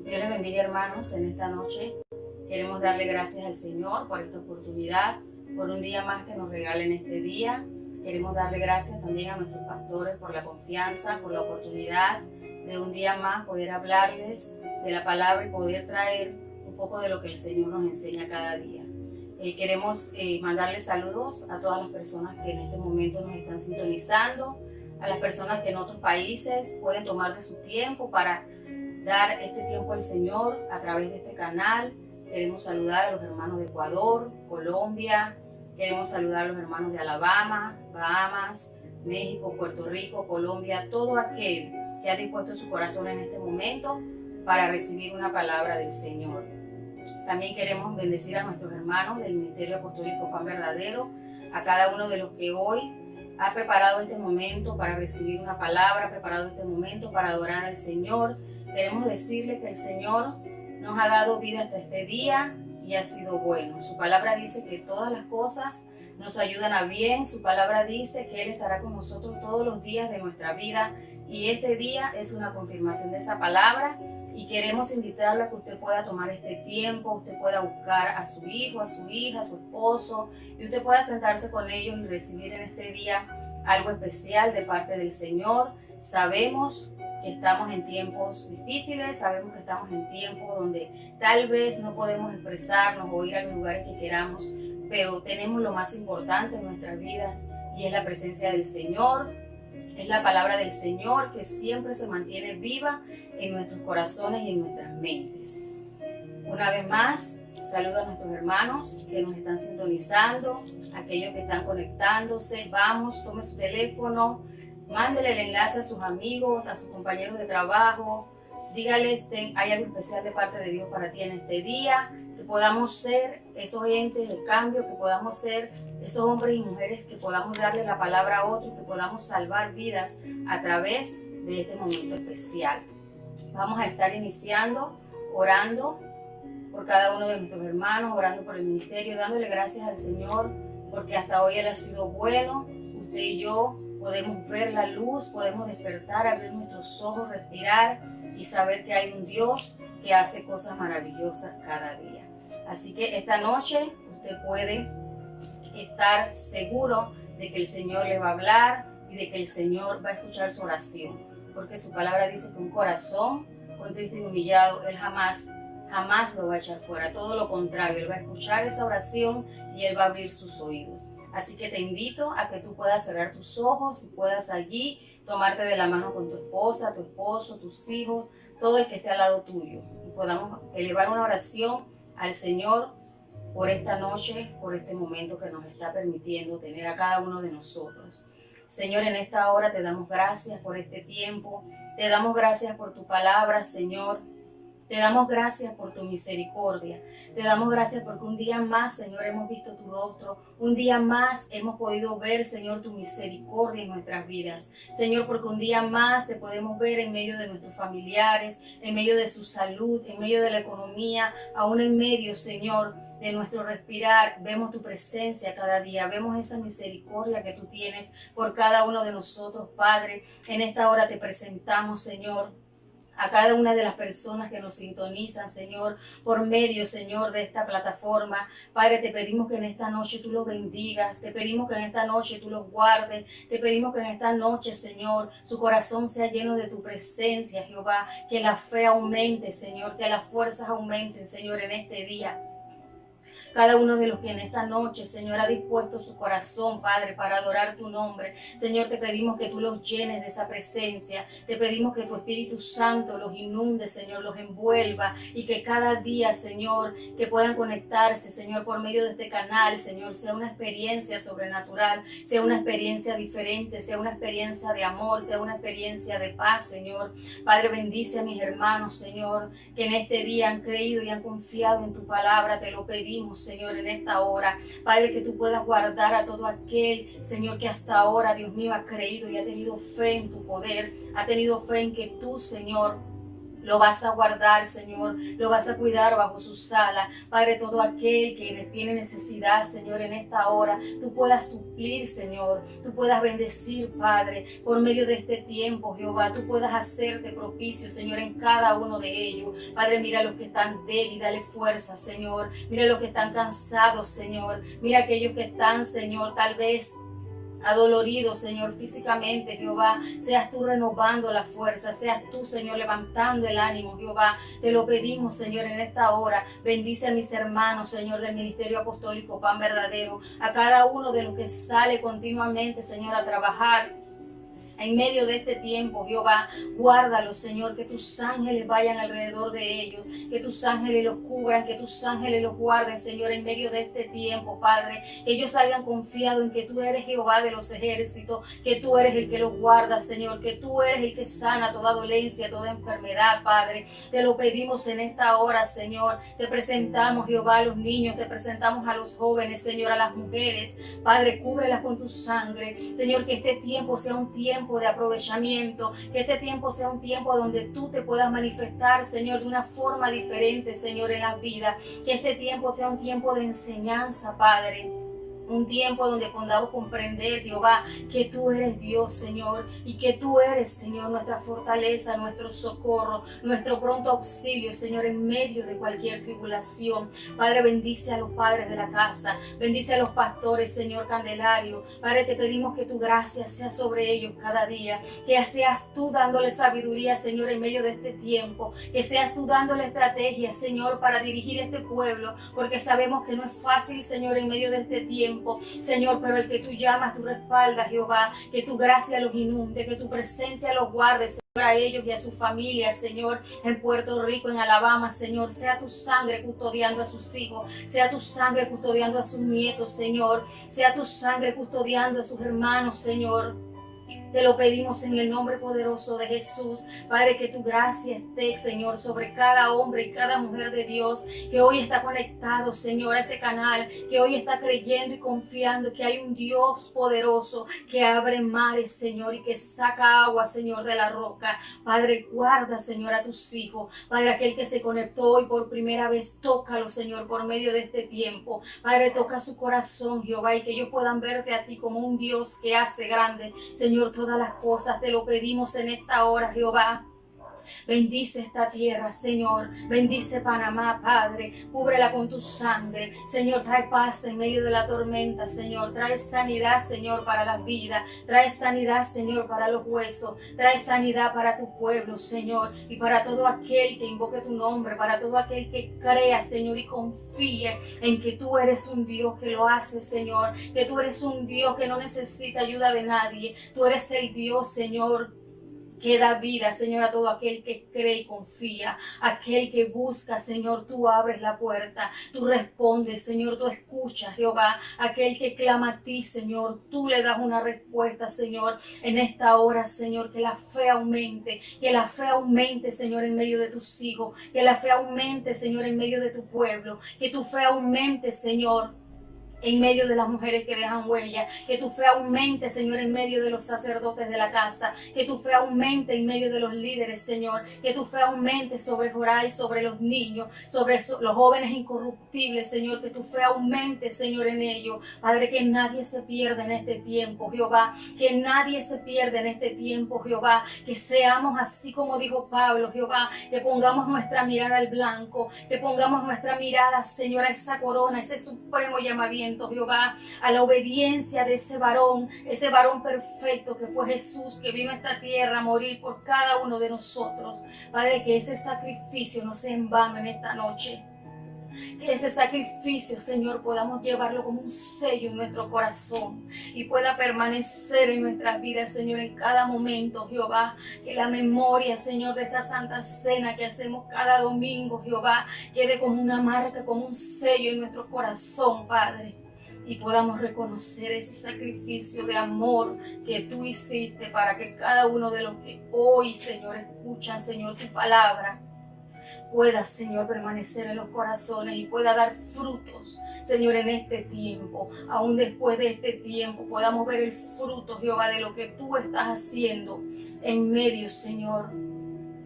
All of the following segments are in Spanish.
Dios les bendiga, hermanos. En esta noche queremos darle gracias al Señor por esta oportunidad, por un día más que nos regala en este día. Queremos darle gracias también a nuestros pastores por la confianza, por la oportunidad de un día más poder hablarles de la palabra y poder traer un poco de lo que el Señor nos enseña cada día. Queremos mandarles saludos a todas las personas que en este momento nos están sintonizando, a las personas que en otros países pueden tomar de su tiempo para dar este tiempo al Señor a través de este canal. Queremos saludar a los hermanos de Ecuador, Colombia, queremos saludar a los hermanos de Alabama, Bahamas, México, Puerto Rico, Colombia, todo aquel que ha dispuesto su corazón en este momento para recibir una palabra del Señor. También queremos bendecir a nuestros hermanos del Ministerio Apostólico Pan Verdadero, a cada uno de los que hoy ha preparado este momento para recibir una palabra, ha preparado este momento para adorar al Señor. Queremos decirle que el Señor nos ha dado vida hasta este día y ha sido bueno. Su palabra dice que todas las cosas nos ayudan a bien. Su palabra dice que Él estará con nosotros todos los días de nuestra vida y este día es una confirmación de esa palabra y queremos invitarlo a que usted pueda tomar este tiempo, usted pueda buscar a su hijo, a su hija, a su esposo y usted pueda sentarse con ellos y recibir en este día algo especial de parte del Señor. Sabemos que estamos en tiempos difíciles, sabemos que estamos en tiempos donde tal vez no podemos expresarnos o ir a los lugares que queramos, pero tenemos lo más importante en nuestras vidas y es la presencia del Señor, es la palabra del Señor que siempre se mantiene viva en nuestros corazones y en nuestras mentes. Una vez más, saludo a nuestros hermanos que nos están sintonizando, aquellos que están conectándose. Vamos, tome su teléfono, mándele el enlace a sus amigos, a sus compañeros de trabajo, dígales que hay algo especial de parte de Dios para ti en este día, que podamos ser esos entes de cambio, que podamos ser esos hombres y mujeres que podamos darle la palabra a otros, que podamos salvar vidas a través de este momento especial. Vamos a estar iniciando orando por cada uno de nuestros hermanos, orando por el ministerio, dándole gracias al Señor, porque hasta hoy Él ha sido bueno. Usted y yo podemos ver la luz, podemos despertar, abrir nuestros ojos, respirar y saber que hay un Dios que hace cosas maravillosas cada día. Así que esta noche usted puede estar seguro de que el Señor le va a hablar y de que el Señor va a escuchar su oración, porque su palabra dice que un corazón contrito y humillado Él jamás lo va a echar fuera. Todo lo contrario, Él va a escuchar esa oración y Él va a abrir sus oídos. Así que te invito a que tú puedas cerrar tus ojos y puedas allí tomarte de la mano con tu esposa, tu esposo, tus hijos, todo el que esté al lado tuyo. Y podamos elevar una oración al Señor por esta noche, por este momento que nos está permitiendo tener a cada uno de nosotros. Señor, en esta hora te damos gracias por este tiempo, te damos gracias por tu palabra, Señor. Te damos gracias por tu misericordia. Te damos gracias porque un día más, Señor, hemos visto tu rostro. Un día más hemos podido ver, Señor, tu misericordia en nuestras vidas. Señor, porque un día más te podemos ver en medio de nuestros familiares, en medio de su salud, en medio de la economía, aún en medio, Señor, de nuestro respirar. Vemos tu presencia cada día. Vemos esa misericordia que tú tienes por cada uno de nosotros, Padre. En esta hora te presentamos, Señor, a cada una de las personas que nos sintonizan, Señor, por medio, Señor, de esta plataforma. Padre, te pedimos que en esta noche tú los bendigas, te pedimos que en esta noche tú los guardes, te pedimos que en esta noche, Señor, su corazón sea lleno de tu presencia, Jehová, que la fe aumente, Señor, que las fuerzas aumenten, Señor, en este día. Cada uno de los que en esta noche, Señor, ha dispuesto su corazón, Padre, para adorar tu nombre. Señor, te pedimos que tú los llenes de esa presencia. Te pedimos que tu Espíritu Santo los inunde, Señor, los envuelva y que cada día, Señor, que puedan conectarse, Señor, por medio de este canal, Señor, sea una experiencia sobrenatural, sea una experiencia diferente, sea una experiencia de amor, sea una experiencia de paz, Señor. Padre, bendice a mis hermanos, Señor, que en este día han creído y han confiado en tu palabra. Te lo pedimos, Señor, en esta hora. Padre, que tú puedas guardar a todo aquel, Señor, que hasta ahora, Dios mío, ha creído y ha tenido fe en tu poder, ha tenido fe en que tú, Señor, Lo vas a guardar, Señor, lo vas a cuidar bajo sus alas. Padre, todo aquel que tiene necesidad, Señor, en esta hora, tú puedas suplir, Señor, tú puedas bendecir, Padre, por medio de este tiempo, Jehová, tú puedas hacerte propicio, Señor, en cada uno de ellos. Padre, mira a los que están débiles, dale fuerza, Señor, mira a los que están cansados, Señor, mira a aquellos que están, Señor, tal vez adolorido, Señor, físicamente, Jehová, seas tú renovando la fuerza, seas tú, Señor, levantando el ánimo, Jehová, te lo pedimos, Señor, en esta hora. Bendice a mis hermanos, Señor, del Ministerio Apostólico Pan Verdadero, a cada uno de los que sale continuamente, Señor, a trabajar en medio de este tiempo, Jehová. Guárdalos, Señor, que tus ángeles vayan alrededor de ellos, que tus ángeles los cubran, que tus ángeles los guarden, Señor, en medio de este tiempo, Padre. Que ellos hayan confiado en que tú eres Jehová de los ejércitos, que tú eres el que los guarda, Señor, que tú eres el que sana toda dolencia, toda enfermedad, Padre. Te lo pedimos en esta hora, Señor. Te presentamos, Jehová, a los niños, te presentamos a los jóvenes, Señor, a las mujeres. Padre, cúbrelas con tu sangre. Señor, que este tiempo sea un tiempo de aprovechamiento, que este tiempo sea un tiempo donde tú te puedas manifestar, Señor, de una forma diferente, Señor, en la vida. Que este tiempo sea un tiempo de enseñanza, Padre. Un tiempo donde podamos comprender, Jehová, que tú eres Dios, Señor, y que tú eres, Señor, nuestra fortaleza, nuestro socorro, nuestro pronto auxilio, Señor, en medio de cualquier tribulación. Padre, bendice a los padres de la casa, bendice a los pastores, Señor Candelario. Padre, te pedimos que tu gracia sea sobre ellos cada día, que seas tú dándole sabiduría, Señor, en medio de este tiempo, que seas tú dándole estrategias, Señor, para dirigir este pueblo, porque sabemos que no es fácil, Señor, en medio de este tiempo, Señor, pero el que tú llamas, tú respaldas, Jehová, que tu gracia los inunde, que tu presencia los guarde, Señor, a ellos y a sus familias, Señor, en Puerto Rico, en Alabama, Señor. Sea tu sangre custodiando a sus hijos, sea tu sangre custodiando a sus nietos, Señor, sea tu sangre custodiando a sus hermanos, Señor. Te lo pedimos en el nombre poderoso de Jesús, Padre, que tu gracia esté, Señor, sobre cada hombre y cada mujer de Dios que hoy está conectado, Señor, a este canal, que hoy está creyendo y confiando que hay un Dios poderoso que abre mares, Señor, y que saca agua, Señor, de la roca. Padre, guarda, Señor, a tus hijos. Padre, aquel que se conectó hoy por primera vez, tócalo, Señor, por medio de este tiempo. Padre, toca su corazón, Jehová, y que ellos puedan verte a ti como un Dios que hace grande, Señor, todas las cosas. Te lo pedimos en esta hora, Jehová. Bendice esta tierra, Señor. Bendice Panamá, Padre. Cúbrela con tu sangre. Señor, trae paz en medio de la tormenta, Señor. Trae sanidad, Señor, para las vidas. Trae sanidad, Señor, para los huesos. Trae sanidad para tu pueblo, Señor. Y para todo aquel que invoque tu nombre. Para todo aquel que crea, Señor, y confíe en que tú eres un Dios que lo hace, Señor. Que tú eres un Dios que no necesita ayuda de nadie. Tú eres el Dios, Señor, que da vida, Señor, a todo aquel que cree y confía, aquel que busca, Señor, tú abres la puerta, tú respondes, Señor, tú escuchas, Jehová, aquel que clama a ti, Señor, tú le das una respuesta, Señor, en esta hora, Señor, que la fe aumente, Señor, en medio de tus hijos, que la fe aumente, Señor, en medio de tu pueblo, que tu fe aumente, Señor, en medio de las mujeres que dejan huella, que tu fe aumente, Señor, en medio de los sacerdotes de la casa, que tu fe aumente en medio de los líderes, Señor, que tu fe aumente sobre Joray, sobre los niños, sobre los jóvenes incorruptibles, Señor, que tu fe aumente, Señor, en ellos. Padre, que nadie se pierda en este tiempo, Jehová, que nadie se pierda en este tiempo, Jehová, que seamos así como dijo Pablo, Jehová, que pongamos nuestra mirada al blanco, que pongamos nuestra mirada, Señor, a esa corona, ese supremo llamamiento, Jehová, a la obediencia de ese varón perfecto que fue Jesús, que vino a esta tierra a morir por cada uno de nosotros. Padre, que ese sacrificio no sea en vano en esta noche. Que ese sacrificio, Señor, podamos llevarlo como un sello en nuestro corazón y pueda permanecer en nuestras vidas, Señor, en cada momento, Jehová. Que la memoria, Señor, de esa santa cena que hacemos cada domingo, Jehová, quede como una marca, como un sello en nuestro corazón, Padre. Y podamos reconocer ese sacrificio de amor que tú hiciste para que cada uno de los que hoy, Señor, escuchan, Señor, tu palabra, pueda, Señor, permanecer en los corazones y pueda dar frutos, Señor, en este tiempo. Aún después de este tiempo podamos ver el fruto, Jehová, de lo que tú estás haciendo en medio, Señor,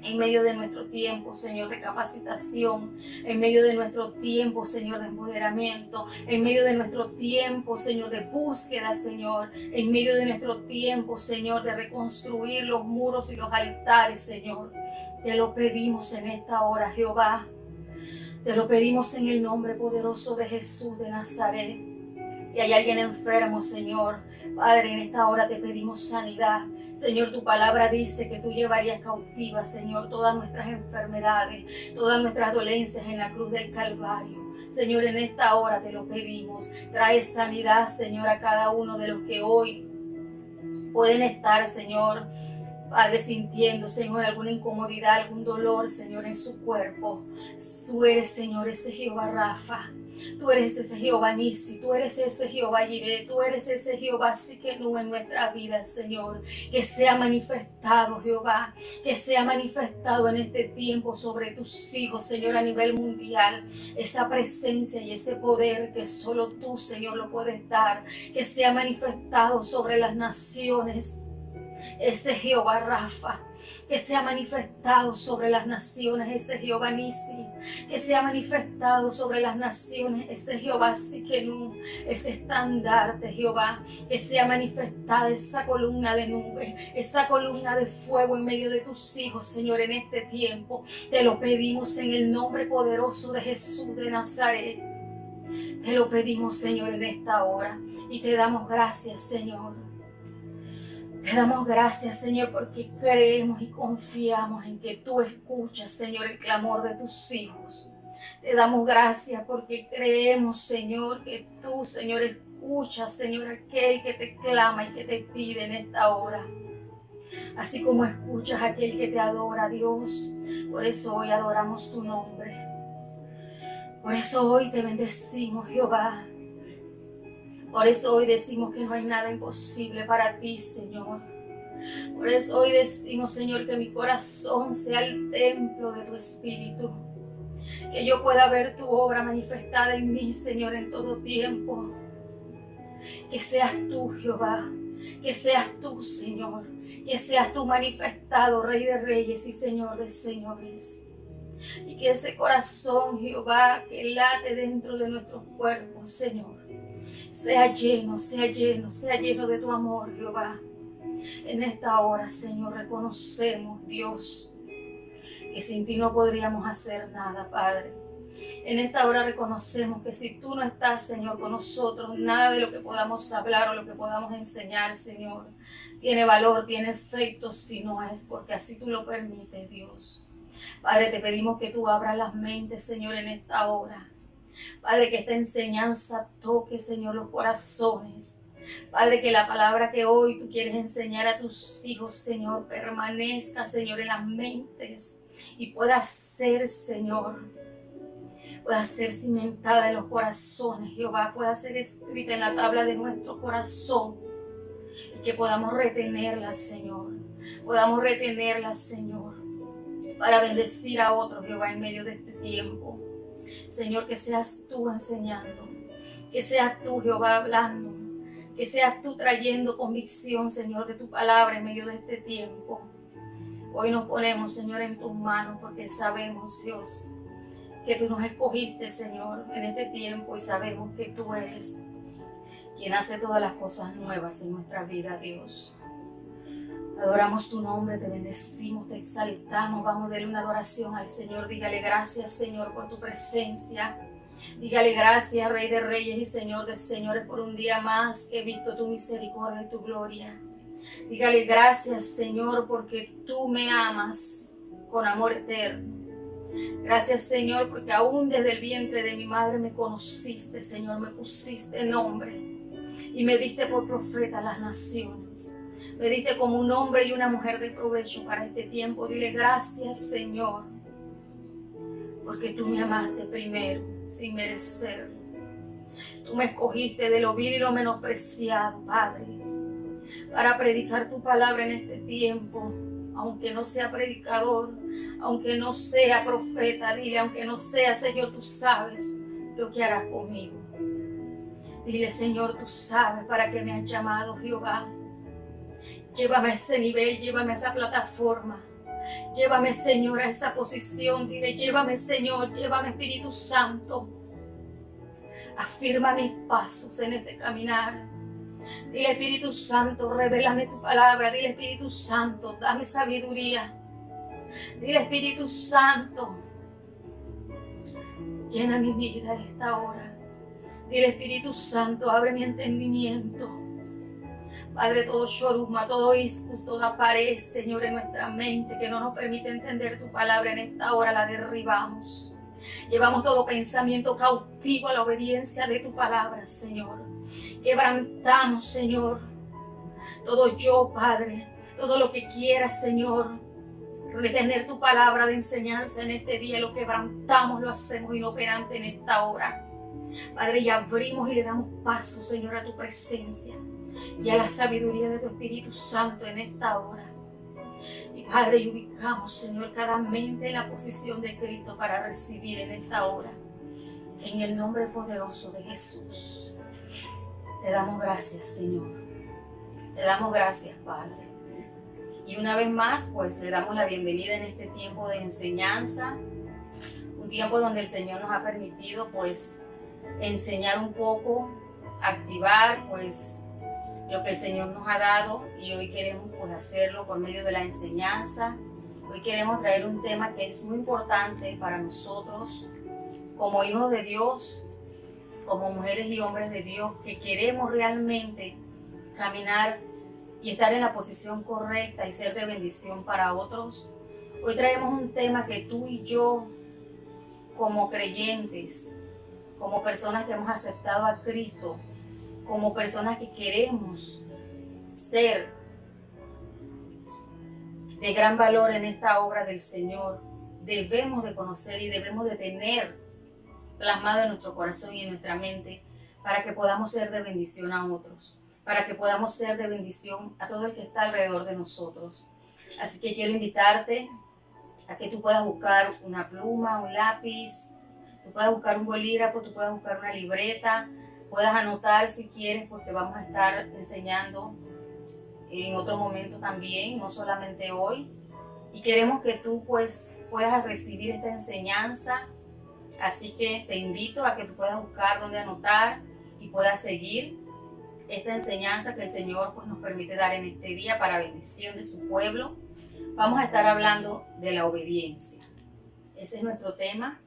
en medio de nuestro tiempo, Señor, de capacitación, en medio de nuestro tiempo, Señor, de empoderamiento, en medio de nuestro tiempo, Señor, de búsqueda, Señor, en medio de nuestro tiempo, Señor, de reconstruir los muros y los altares, Señor. Te lo pedimos en esta hora, Jehová. Te lo pedimos en el nombre poderoso de Jesús de Nazaret. Si hay alguien enfermo, Señor, Padre, en esta hora te pedimos sanidad. Señor, tu palabra dice que tú llevarías cautivas, Señor, todas nuestras enfermedades, todas nuestras dolencias en la cruz del Calvario. Señor, en esta hora te lo pedimos. Trae sanidad, Señor, a cada uno de los que hoy pueden estar, Señor, Padre, sintiendo, Señor, alguna incomodidad, algún dolor, Señor, en su cuerpo. Tú eres, Señor, ese Jehová Rafa. Tú eres ese Jehová Nisi, tú eres ese Jehová Jireh, tú eres ese Jehová Siquenú en nuestra vida, Señor. Que sea manifestado, Jehová, que sea manifestado en este tiempo sobre tus hijos, Señor, a nivel mundial. Esa presencia y ese poder que solo tú, Señor, lo puedes dar. Que sea manifestado sobre las naciones, ese Jehová Rafa. Que sea manifestado sobre las naciones ese Jehová Nisi, que sea manifestado sobre las naciones ese Jehová Siquenú, ese estandarte, Jehová, que sea manifestada esa columna de nube, esa columna de fuego en medio de tus hijos, Señor, en este tiempo. Te lo pedimos en el nombre poderoso de Jesús de Nazaret. Te lo pedimos, Señor, en esta hora, y te damos gracias, Señor. Te damos gracias, Señor, porque creemos y confiamos en que tú escuchas, Señor, el clamor de tus hijos. Te damos gracias porque creemos, Señor, que tú, Señor, escuchas, Señor, aquel que te clama y que te pide en esta hora. Así como escuchas a aquel que te adora, Dios. Por eso hoy adoramos tu nombre. Por eso hoy te bendecimos, Jehová. Por eso hoy decimos que no hay nada imposible para ti, Señor. Por eso hoy decimos, Señor, que mi corazón sea el templo de tu Espíritu. Que yo pueda ver tu obra manifestada en mí, Señor, en todo tiempo. Que seas tú, Jehová. Que seas tú, Señor. Que seas tú manifestado, Rey de Reyes y Señor de Señores. Y que ese corazón, Jehová, que late dentro de nuestros cuerpos, Señor, sea lleno, sea lleno, sea lleno de tu amor, Jehová. En esta hora, Señor, reconocemos, Dios, que sin ti no podríamos hacer nada, Padre. En esta hora reconocemos que si tú no estás, Señor, con nosotros, nada de lo que podamos hablar o lo que podamos enseñar, Señor, tiene valor, tiene efecto, si no es porque así tú lo permites, Dios. Padre, te pedimos que tú abras las mentes, Señor, en esta hora. Padre, que esta enseñanza toque, Señor, los corazones. Padre, que la palabra que hoy tú quieres enseñar a tus hijos, Señor, permanezca, Señor, en las mentes y pueda ser, Señor, pueda ser cimentada en los corazones, Jehová, pueda ser escrita en la tabla de nuestro corazón y que podamos retenerla, Señor, para bendecir a otros, Jehová, en medio de este tiempo. Señor, que seas tú enseñando, que seas tú, Jehová, hablando, que seas tú trayendo convicción, Señor, de tu palabra en medio de este tiempo. Hoy nos ponemos, Señor, en tus manos porque sabemos, Dios, que tú nos escogiste, Señor, en este tiempo y sabemos que tú eres quien hace todas las cosas nuevas en nuestra vida, Dios. Adoramos tu nombre, te bendecimos, te exaltamos. Vamos a darle una adoración al Señor. Dígale gracias, Señor, por tu presencia. Dígale gracias, Rey de Reyes y Señor de Señores, por un día más que he visto tu misericordia y tu gloria. Dígale gracias, Señor, porque tú me amas con amor eterno. Gracias, Señor, porque aún desde el vientre de mi madre me conociste, Señor, me pusiste nombre y me diste por profeta a las naciones. Me diste como un hombre y una mujer de provecho para este tiempo. Dile gracias, Señor, porque tú me amaste primero, sin merecer. Tú me escogiste de lo vil y lo menospreciado, Padre, para predicar tu palabra en este tiempo. Aunque no sea predicador, aunque no sea profeta, dile, aunque no sea, Señor, tú sabes lo que harás conmigo. Dile, Señor, tú sabes para qué me has llamado, Jehová. Llévame a ese nivel, llévame a esa plataforma. Llévame, Señor, a esa posición. Dile, llévame, Señor, llévame, Espíritu Santo. Afirma mis pasos en este caminar. Dile, Espíritu Santo, revélame tu palabra. Dile, Espíritu Santo, dame sabiduría. Dile, Espíritu Santo, llena mi vida en esta hora. Dile, Espíritu Santo, abre mi entendimiento. Padre, todo shoruma, todo iscus, toda pared, Señor, en nuestra mente que no nos permite entender tu palabra en esta hora, la derribamos. Llevamos todo pensamiento cautivo a la obediencia de tu palabra, Señor. Quebrantamos, Señor, todo yo, Padre, todo lo que quieras, Señor, retener tu palabra de enseñanza en este día, lo quebrantamos, lo hacemos inoperante en esta hora. Padre, y abrimos y le damos paso, Señor, a tu presencia y a la sabiduría de tu Espíritu Santo en esta hora. Y Padre, y ubicamos, Señor, cada mente en la posición de Cristo para recibir en esta hora. En el nombre poderoso de Jesús. Te damos gracias, Señor. Te damos gracias, Padre. Y una vez más, pues le damos la bienvenida en este tiempo de enseñanza. Un tiempo donde el Señor nos ha permitido, pues, enseñar un poco, activar, pues, lo que el Señor nos ha dado, y hoy queremos, pues, hacerlo por medio de la enseñanza. Hoy queremos traer un tema que es muy importante para nosotros, como hijos de Dios, como mujeres y hombres de Dios, que queremos realmente caminar y estar en la posición correcta y ser de bendición para otros. Hoy traemos un tema que tú y yo, como creyentes, como personas que hemos aceptado a Cristo, como personas que queremos ser de gran valor en esta obra del Señor, debemos de conocer y debemos de tener plasmado en nuestro corazón y en nuestra mente para que podamos ser de bendición a otros, para que podamos ser de bendición a todo el que está alrededor de nosotros. Así que quiero invitarte a que tú puedas buscar una pluma, un lápiz, tú puedas buscar un bolígrafo, tú puedas buscar una libreta, puedas anotar si quieres, porque vamos a estar enseñando en otro momento también, no solamente hoy. Y queremos que tú, pues, puedas recibir esta enseñanza. Así que te invito a que tú puedas buscar dónde anotar y puedas seguir esta enseñanza que el Señor, pues, nos permite dar en este día para bendición de su pueblo. Vamos a estar hablando de la obediencia. Ese es nuestro tema,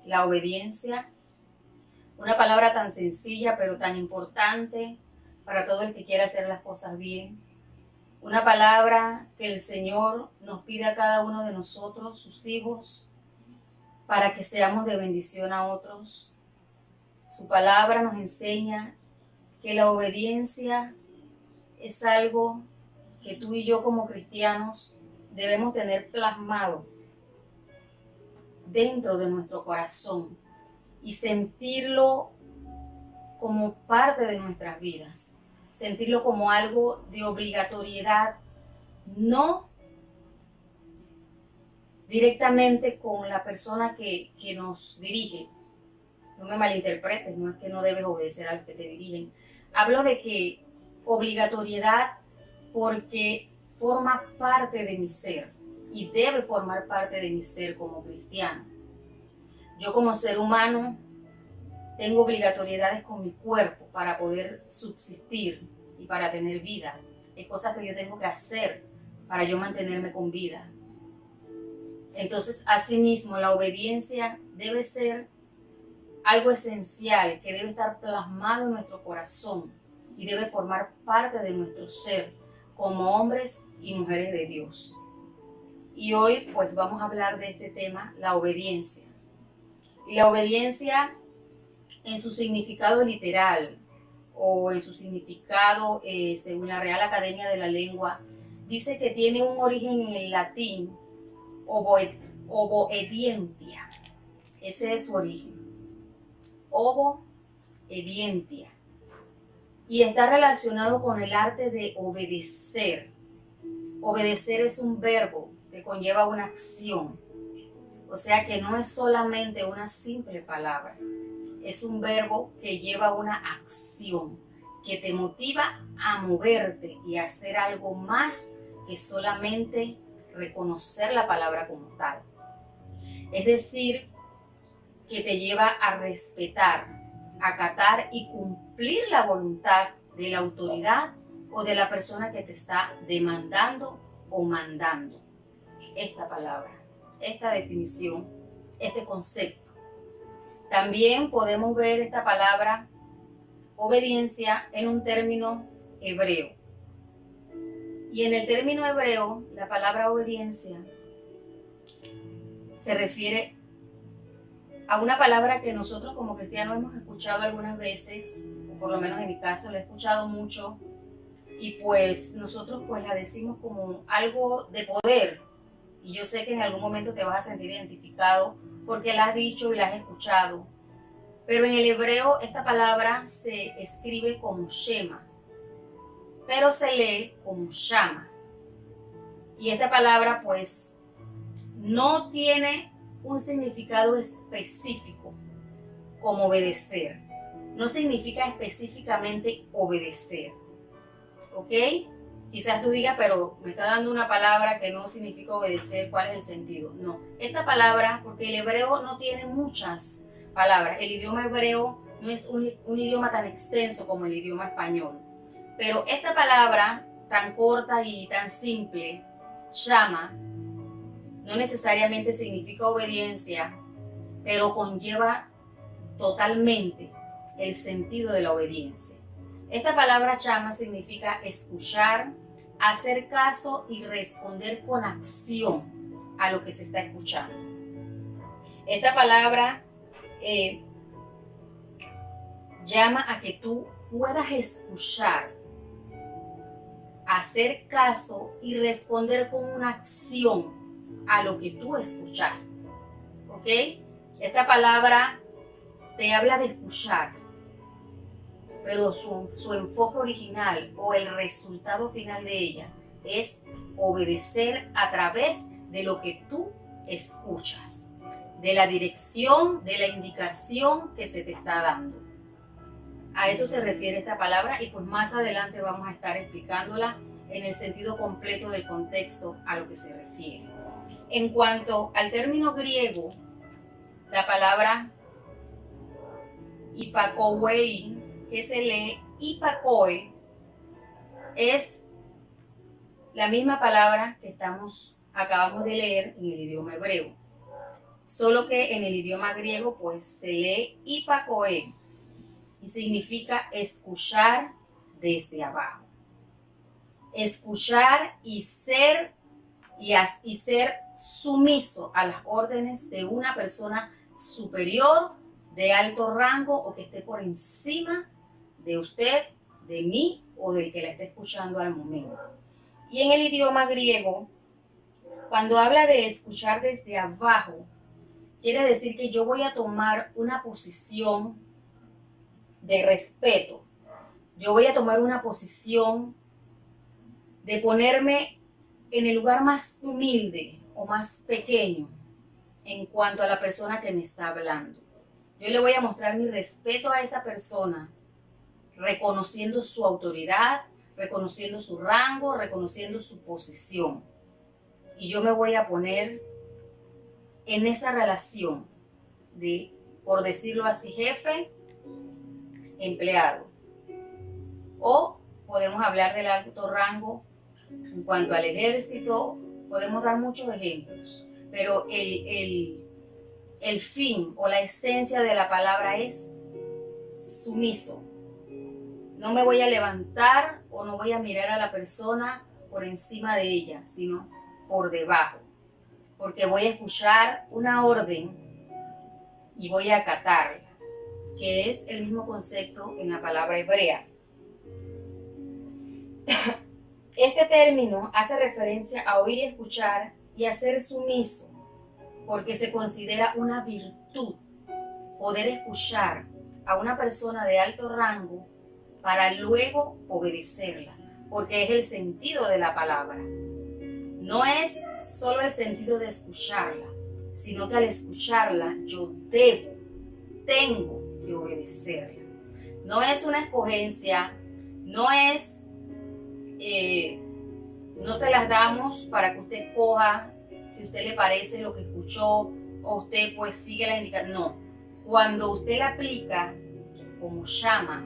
la obediencia. Una palabra tan sencilla pero tan importante para todo el que quiera hacer las cosas bien. Una palabra que el Señor nos pide a cada uno de nosotros, sus hijos, para que seamos de bendición a otros. Su palabra nos enseña que la obediencia es algo que tú y yo como cristianos debemos tener plasmado dentro de nuestro corazón y sentirlo como parte de nuestras vidas, sentirlo como algo de obligatoriedad, no directamente con la persona que nos dirige. No me malinterpretes, no es que no debes obedecer a los que te dirigen. Hablo de que obligatoriedad porque forma parte de mi ser y debe formar parte de mi ser como cristiano. Yo como ser humano tengo obligatoriedades con mi cuerpo para poder subsistir y para tener vida. Hay cosas que yo tengo que hacer para yo mantenerme con vida. Entonces, asimismo, la obediencia debe ser algo esencial que debe estar plasmado en nuestro corazón y debe formar parte de nuestro ser como hombres y mujeres de Dios. Y hoy, pues, vamos a hablar de este tema, la obediencia. Y la obediencia en su significado literal o en su significado según la Real Academia de la Lengua, dice que tiene un origen en el latín obedientia. Ese es su origen. Obedientia. Y está relacionado con el arte de obedecer. Obedecer es un verbo que conlleva una acción. O sea que no es solamente una simple palabra. Es un verbo que lleva una acción, que te motiva a moverte y a hacer algo más que solamente reconocer la palabra como tal. Es decir, que te lleva a respetar, acatar y cumplir la voluntad de la autoridad o de la persona que te está demandando o mandando. Esta palabra, esta definición, este concepto. También podemos ver esta palabra obediencia en un término hebreo. Y en el término hebreo, la palabra obediencia se refiere a una palabra que nosotros como cristianos hemos escuchado algunas veces, o por lo menos en mi caso la he escuchado mucho, y pues nosotros pues la decimos como algo de poder. Y yo sé que en algún momento te vas a sentir identificado porque la has dicho y la has escuchado. Pero en el hebreo esta palabra se escribe como Shema, pero se lee como Shama. Y esta palabra pues no tiene un significado específico como obedecer. No significa específicamente obedecer. ¿Ok? Quizás tú digas, pero me está dando una palabra que no significa obedecer, ¿cuál es el sentido? No, esta palabra, porque el hebreo no tiene muchas palabras. El idioma hebreo no es un idioma tan extenso como el idioma español. Pero esta palabra tan corta y tan simple, Shama, no necesariamente significa obediencia, pero conlleva totalmente el sentido de la obediencia. Esta palabra Shama significa escuchar, hacer caso y responder con acción a lo que se está escuchando. Esta palabra llama a que tú puedas escuchar, hacer caso y responder con una acción a lo que tú escuchaste. ¿Ok? Esta palabra te habla de escuchar, pero su enfoque original o el resultado final de ella es obedecer a través de lo que tú escuchas, de la dirección, de la indicación que se te está dando. A eso se refiere esta palabra y pues más adelante vamos a estar explicándola en el sentido completo del contexto a lo que se refiere. En cuanto al término griego, la palabra ipakouei, que se lee ipakoi, es la misma palabra que acabamos de leer en el idioma hebreo, solo que en el idioma griego pues se lee ipakoe y significa escuchar desde abajo. Escuchar y ser sumiso a las órdenes de una persona superior, de alto rango o que esté por encima de usted, de mí o del que la esté escuchando al momento. Y en el idioma griego, cuando habla de escuchar desde abajo, quiere decir que yo voy a tomar una posición de respeto. Yo voy a tomar una posición de ponerme en el lugar más humilde o más pequeño en cuanto a la persona que me está hablando. Yo le voy a mostrar mi respeto a esa persona, reconociendo su autoridad, reconociendo su rango, reconociendo su posición. Y yo me voy a poner en esa relación de, por decirlo así, jefe, empleado. O podemos hablar del alto rango en cuanto al ejército, podemos dar muchos ejemplos, pero el fin o la esencia de la palabra es sumiso. No me voy a levantar o no voy a mirar a la persona por encima de ella, sino por debajo, porque voy a escuchar una orden y voy a acatarla, que es el mismo concepto en la palabra hebrea. Este término hace referencia a oír y escuchar y a ser sumiso, porque se considera una virtud poder escuchar a una persona de alto rango para luego obedecerla, porque es el sentido de la palabra. No es solo el sentido de escucharla, sino que al escucharla yo tengo que obedecerla. No es una escogencia, no es No se las damos para que usted coja, si a usted le parece lo que escuchó, o usted pues sigue la indicación. No, cuando usted la aplica como llama,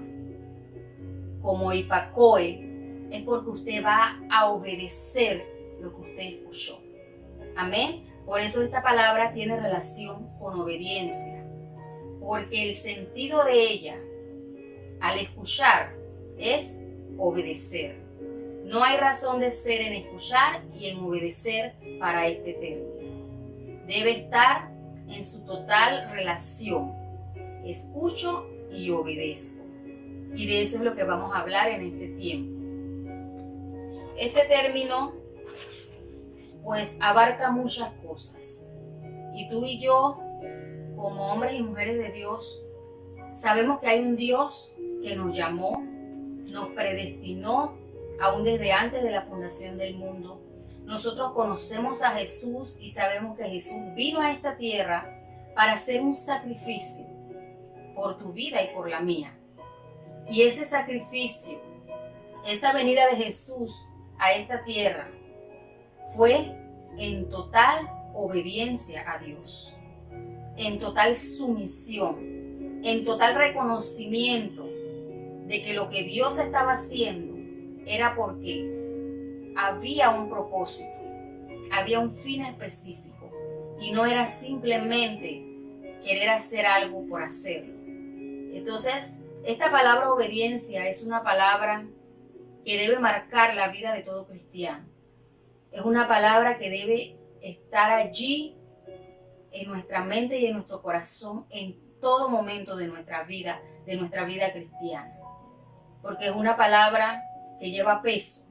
como hipacoe, es porque usted va a obedecer lo que usted escuchó. Amén. Por eso esta palabra tiene relación con obediencia, porque el sentido de ella al escuchar es obedecer. No hay razón de ser en escuchar y en obedecer para este término. Debe estar en su total relación. Escucho y obedezco. Y de eso es lo que vamos a hablar en este tiempo. Este término pues abarca muchas cosas. Y tú y yo, como hombres y mujeres de Dios, sabemos que hay un Dios que nos llamó, nos predestinó, aún desde antes de la fundación del mundo. Nosotros conocemos a Jesús y sabemos que Jesús vino a esta tierra para hacer un sacrificio por tu vida y por la mía. Y ese sacrificio, esa venida de Jesús a esta tierra, fue en total obediencia a Dios, en total sumisión, en total reconocimiento de que lo que Dios estaba haciendo era porque había un propósito, había un fin específico y no era simplemente querer hacer algo por hacerlo. Entonces, esta palabra obediencia es una palabra que debe marcar la vida de todo cristiano. Es una palabra que debe estar allí en nuestra mente y en nuestro corazón en todo momento de nuestra vida cristiana. Porque es una palabra que lleva peso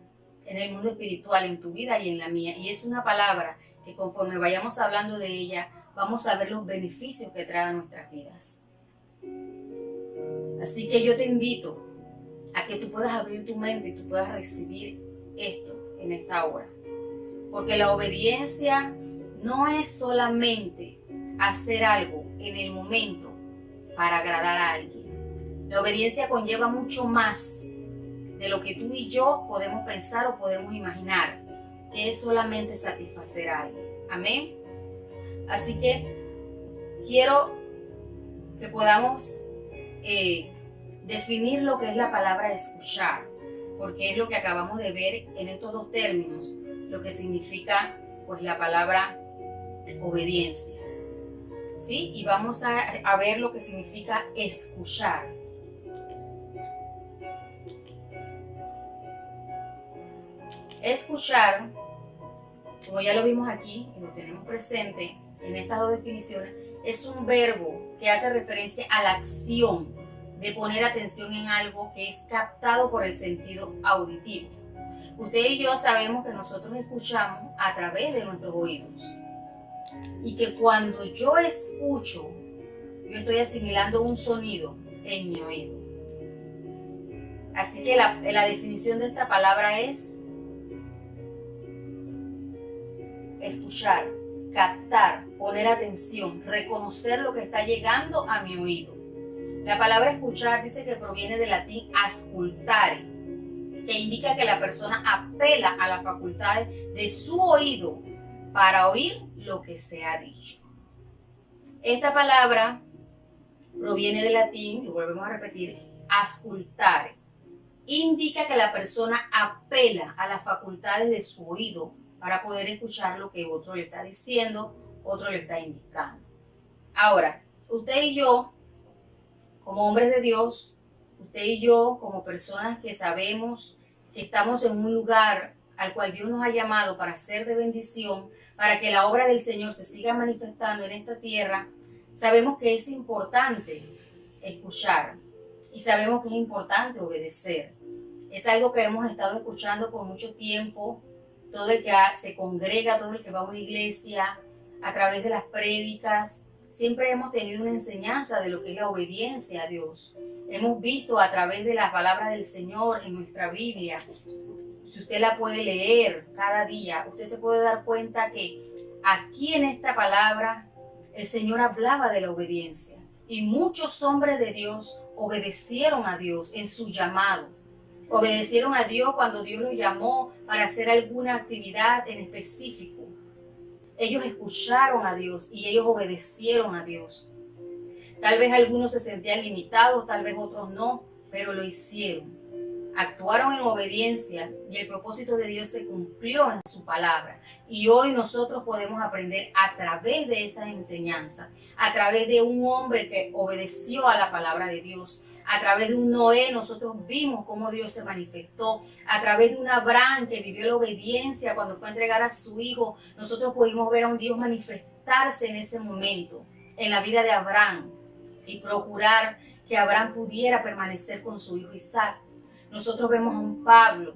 en el mundo espiritual, en tu vida y en la mía. Y es una palabra que conforme vayamos hablando de ella, vamos a ver los beneficios que trae a nuestras vidas. Así que yo te invito a que tú puedas abrir tu mente y tú puedas recibir esto en esta hora. Porque la obediencia no es solamente hacer algo en el momento para agradar a alguien. La obediencia conlleva mucho más de lo que tú y yo podemos pensar o podemos imaginar, que es solamente satisfacer a alguien. Amén. Así que quiero que podamos definir lo que es la palabra escuchar, porque es lo que acabamos de ver en estos dos términos, lo que significa pues la palabra obediencia. ¿Sí? Y vamos a ver lo que significa escuchar. Escuchar, como ya lo vimos aquí y lo tenemos presente en estas dos definiciones, es un verbo que hace referencia a la acción de poner atención en algo que es captado por el sentido auditivo. Usted y yo sabemos que nosotros escuchamos a través de nuestros oídos y que cuando yo escucho, yo estoy asimilando un sonido en mi oído. Así que la definición de esta palabra es escuchar, captar, poner atención, reconocer lo que está llegando a mi oído. La palabra escuchar dice que proviene del latín ascultare, que indica que la persona apela a las facultades de su oído para oír lo que se ha dicho. Esta palabra proviene del latín, lo volvemos a repetir, ascultare. Indica que la persona apela a las facultades de su oído para poder escuchar lo que otro le está diciendo, otro le está indicando. Ahora, usted y yo, como hombres de Dios, usted y yo, como personas que sabemos que estamos en un lugar al cual Dios nos ha llamado para ser de bendición, para que la obra del Señor se siga manifestando en esta tierra, sabemos que es importante escuchar y sabemos que es importante obedecer. Es algo que hemos estado escuchando por mucho tiempo, todo el que se congrega, todo el que va a una iglesia, a través de las prédicas, siempre hemos tenido una enseñanza de lo que es la obediencia a Dios. Hemos visto a través de las palabras del Señor en nuestra Biblia. Si usted la puede leer cada día, usted se puede dar cuenta que aquí en esta palabra el Señor hablaba de la obediencia. Y muchos hombres de Dios obedecieron a Dios en su llamado. Obedecieron a Dios cuando Dios los llamó para hacer alguna actividad en específico. Ellos escucharon a Dios y ellos obedecieron a Dios. Tal vez algunos se sentían limitados, tal vez otros no, pero lo hicieron. Actuaron en obediencia y el propósito de Dios se cumplió en su palabra. Y hoy nosotros podemos aprender a través de esa enseñanza, a través de un hombre que obedeció a la palabra de Dios, a través de un Noé nosotros vimos cómo Dios se manifestó, a través de un Abraham que vivió la obediencia cuando fue a entregar a su hijo, nosotros pudimos ver a un Dios manifestarse en ese momento, en la vida de Abraham, y procurar que Abraham pudiera permanecer con su hijo Isaac. Nosotros vemos a un Pablo,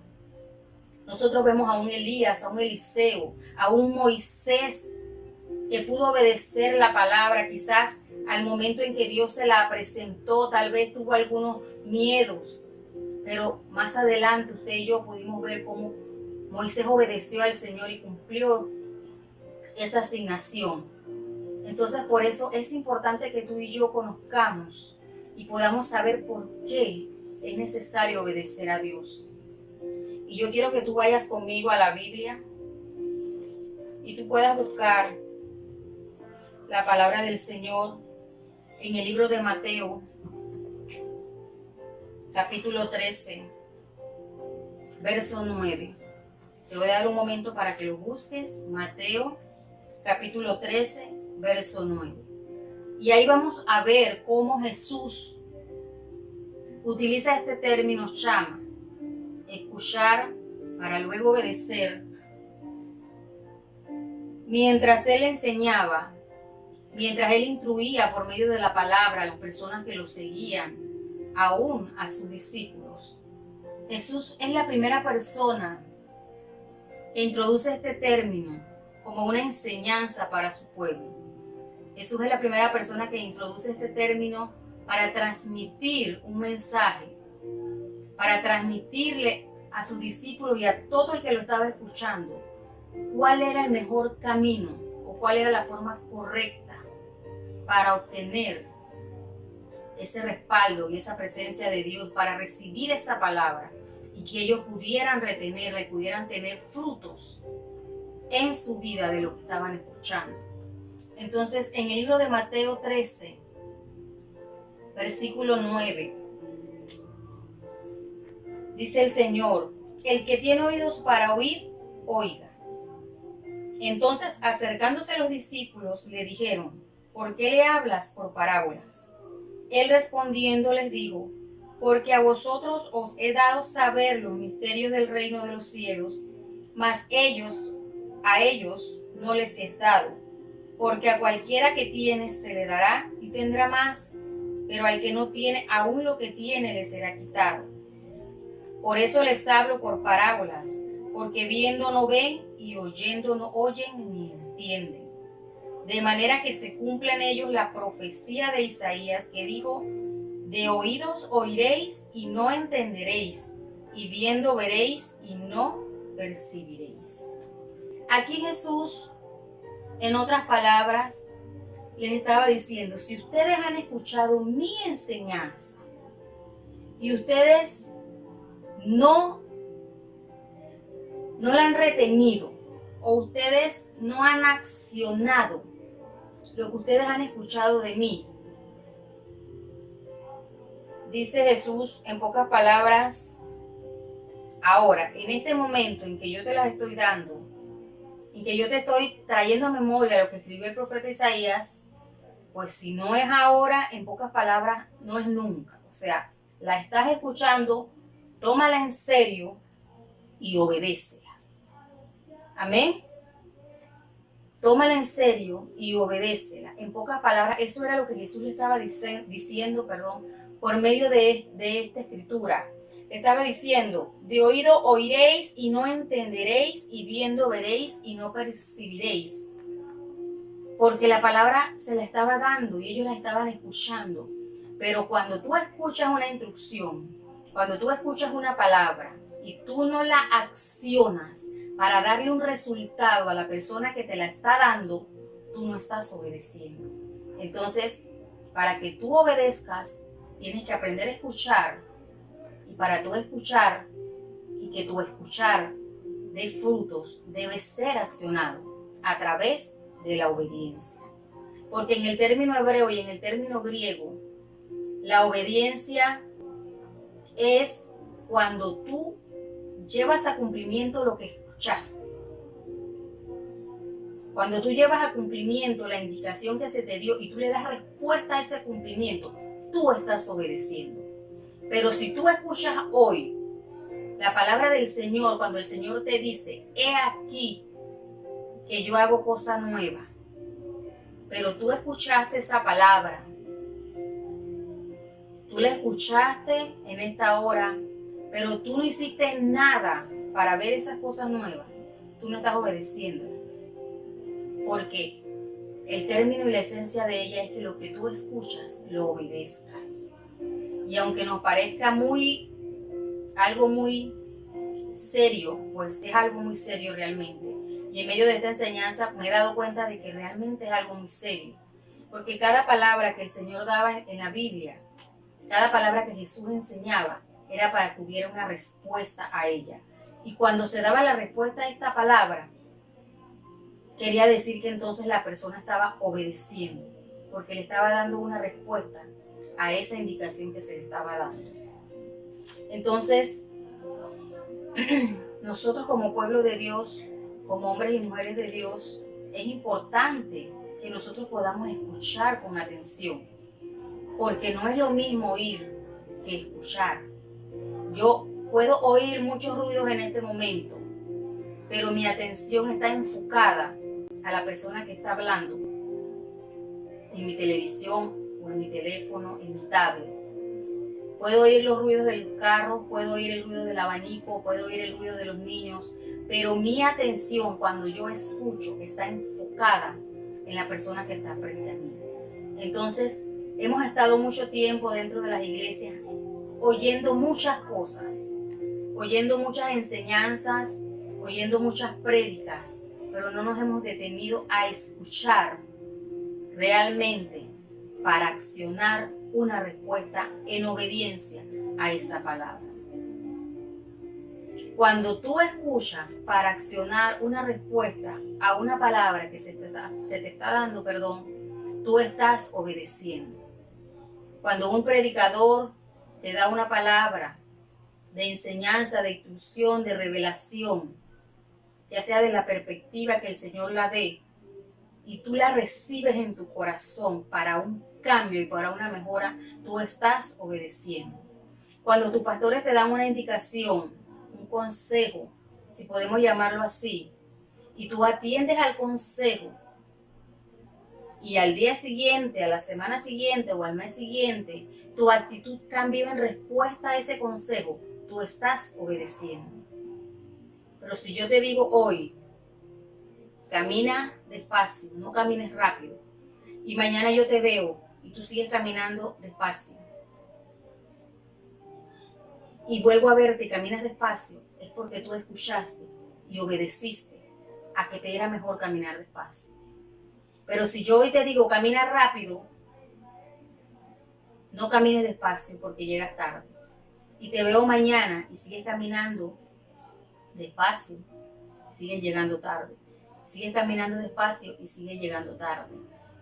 nosotros vemos a un Elías, a un Eliseo, a un Moisés que pudo obedecer la palabra. Quizás al momento en que Dios se la presentó, tal vez tuvo algunos miedos, pero más adelante usted y yo pudimos ver cómo Moisés obedeció al Señor y cumplió esa asignación. Entonces por eso es importante que tú y yo conozcamos y podamos saber por qué es necesario obedecer a Dios. Y yo quiero que tú vayas conmigo a la Biblia y tú puedas buscar la palabra del Señor en el libro de Mateo, capítulo 13, verso 9. Te voy a dar un momento para que lo busques. Mateo, capítulo 13, verso 9. Y ahí vamos a ver cómo Jesús utiliza este término chama, escuchar para luego obedecer. Mientras él enseñaba, mientras él instruía por medio de la palabra a las personas que lo seguían, aún a sus discípulos. Jesús es la primera persona que introduce este término como una enseñanza para su pueblo. Jesús es la primera persona que introduce este término para transmitir un mensaje, para transmitirle a sus discípulos y a todo el que lo estaba escuchando cuál era el mejor camino o cuál era la forma correcta para obtener ese respaldo y esa presencia de Dios, para recibir esa palabra y que ellos pudieran retenerla y pudieran tener frutos en su vida de lo que estaban escuchando. Entonces, en el libro de Mateo 13, versículo 9, dice el Señor: el que tiene oídos para oír, oiga. Entonces, acercándose a los discípulos, le dijeron: ¿por qué le hablas por parábolas? Él respondiendo les dijo: porque a vosotros os he dado saber los misterios del reino de los cielos, mas a ellos no les es dado. Porque a cualquiera que tiene se le dará y tendrá más, pero al que no tiene, aún lo que tiene le será quitado. Por eso les hablo por parábolas, porque viendo no ven y oyendo no oyen ni entienden. De manera que se cumple en ellos la profecía de Isaías que dijo: de oídos oiréis y no entenderéis, y viendo veréis y no percibiréis. Aquí Jesús, en otras palabras, les estaba diciendo: si ustedes han escuchado mi enseñanza y ustedes no la han retenido, o ustedes no han accionado lo que ustedes han escuchado de mí, dice Jesús en pocas palabras, ahora, en este momento en que yo te las estoy dando y que yo te estoy trayendo a memoria lo que escribió el profeta Isaías, pues si no es ahora, en pocas palabras, no es nunca. O sea, la estás escuchando, tómala en serio y obedécela. Amén. Tómala en serio y obedécela. En pocas palabras, eso era lo que Jesús le estaba diciendo, por medio de esta escritura. Le estaba diciendo: de oído oiréis y no entenderéis, y viendo veréis y no percibiréis. Porque la palabra se la estaba dando y ellos la estaban escuchando. Pero cuando tú escuchas una instrucción, cuando tú escuchas una palabra y tú no la accionas para darle un resultado a la persona que te la está dando, tú no estás obedeciendo. Entonces, para que tú obedezcas, tienes que aprender a escuchar Y para tú escuchar y que tu escuchar dé frutos, debe ser accionado a través de la obediencia. Porque en el término hebreo y en el término griego, la obediencia es cuando tú llevas a cumplimiento lo que escuchaste. Cuando tú llevas a cumplimiento la indicación que se te dio y tú le das respuesta a ese cumplimiento, tú estás obedeciendo. Pero si tú escuchas hoy la palabra del Señor, cuando el Señor te dice, he aquí que yo hago cosa nueva, pero tú escuchaste esa palabra, tú la escuchaste en esta hora, pero tú no hiciste nada para ver esas cosas nuevas, tú no estás obedeciendo. Porque el término y la esencia de ella es que lo que tú escuchas, lo obedezcas. Y aunque nos parezca algo muy serio, pues es algo muy serio realmente. Y en medio de esta enseñanza me he dado cuenta de que realmente es algo muy serio. Porque cada palabra que el Señor daba en la Biblia, cada palabra que Jesús enseñaba, era para que hubiera una respuesta a ella. Y cuando se daba la respuesta a esta palabra, quería decir que entonces la persona estaba obedeciendo, porque le estaba dando una respuesta a esa indicación que se le estaba dando. Entonces, nosotros como pueblo de Dios, como hombres y mujeres de Dios, es importante que nosotros podamos escuchar con atención, porque no es lo mismo oír que escuchar. Yo puedo oír muchos ruidos en este momento, pero mi atención está enfocada a la persona que está hablando en mi televisión o en mi teléfono, en mi tablet. Puedo oír los ruidos del carro, puedo oír el ruido del abanico, puedo oír el ruido de los niños, pero mi atención cuando yo escucho está enfocada en la persona que está frente a mí. Entonces, hemos estado mucho tiempo dentro de las iglesias oyendo muchas cosas, oyendo muchas enseñanzas, oyendo muchas prédicas, pero no nos hemos detenido a escuchar realmente para accionar una respuesta en obediencia a esa palabra. Cuando tú escuchas para accionar una respuesta a una palabra que se te está dando, tú estás obedeciendo. Cuando un predicador te da una palabra de enseñanza, de instrucción, de revelación, ya sea de la perspectiva que el Señor la dé, y tú la recibes en tu corazón para un cambio y para una mejora, tú estás obedeciendo. Cuando tus pastores te dan una indicación, un consejo, si podemos llamarlo así, y tú atiendes al consejo, y al día siguiente, a la semana siguiente o al mes siguiente, tu actitud cambió en respuesta a ese consejo, tú estás obedeciendo. Pero si yo te digo hoy, camina despacio, no camines rápido, y mañana yo te veo y tú sigues caminando despacio, y vuelvo a verte y caminas despacio, es porque tú escuchaste y obedeciste a que te era mejor caminar despacio. Pero si yo hoy te digo camina rápido, no camines despacio porque llegas tarde. Y te veo mañana y sigues caminando despacio y sigues llegando tarde. Sigues caminando despacio y sigues llegando tarde.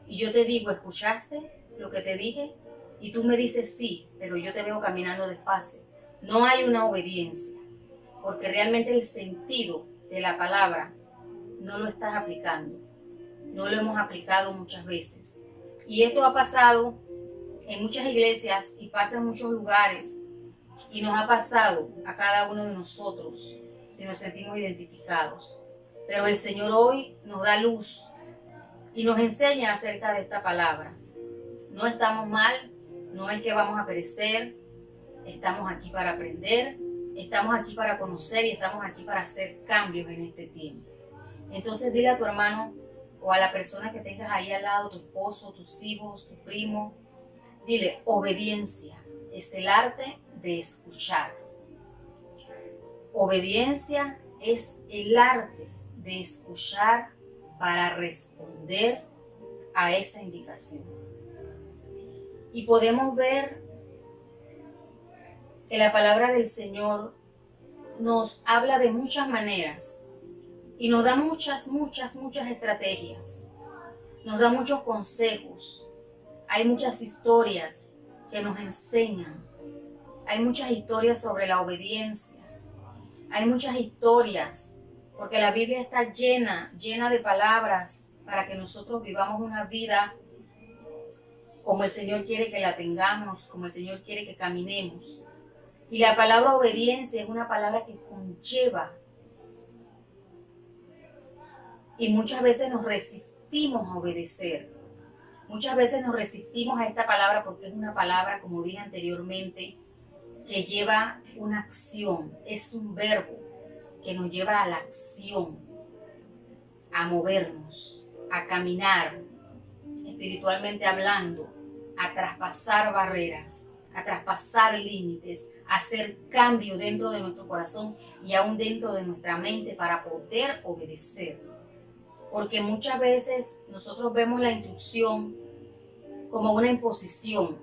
Y yo te digo, ¿escuchaste lo que te dije? Y tú me dices sí, pero yo te veo caminando despacio. No hay una obediencia, porque realmente el sentido de la palabra no lo estás aplicando. No lo hemos aplicado muchas veces. Y esto ha pasado en muchas iglesias y pasa en muchos lugares. Y nos ha pasado a cada uno de nosotros si nos sentimos identificados. Pero el Señor hoy nos da luz y nos enseña acerca de esta palabra. No estamos mal, no es que vamos a perecer. Estamos aquí para aprender, estamos aquí para conocer y estamos aquí para hacer cambios en este tiempo. Entonces dile a tu hermano o a la persona que tengas ahí al lado, tu esposo, tus hijos, tu primo, dile, obediencia es el arte de escuchar. Obediencia es el arte de escuchar para responder a esa indicación. Y podemos ver que la palabra del Señor nos habla de muchas maneras y nos da muchas estrategias, nos da muchos consejos. Hay muchas historias que nos enseñan, hay muchas historias sobre la obediencia, hay muchas historias, porque la Biblia está llena de palabras para que nosotros vivamos una vida como el Señor quiere que la tengamos, como el Señor quiere que caminemos. Y la palabra obediencia es una palabra que conlleva. Y muchas veces nos resistimos a obedecer. Muchas veces nos resistimos a esta palabra porque es una palabra, como dije anteriormente, que lleva una acción. Es un verbo que nos lleva a la acción, a movernos, a caminar, espiritualmente hablando, a traspasar barreras, a traspasar límites, a hacer cambio dentro de nuestro corazón y aún dentro de nuestra mente para poder obedecer. Porque muchas veces nosotros vemos la instrucción como una imposición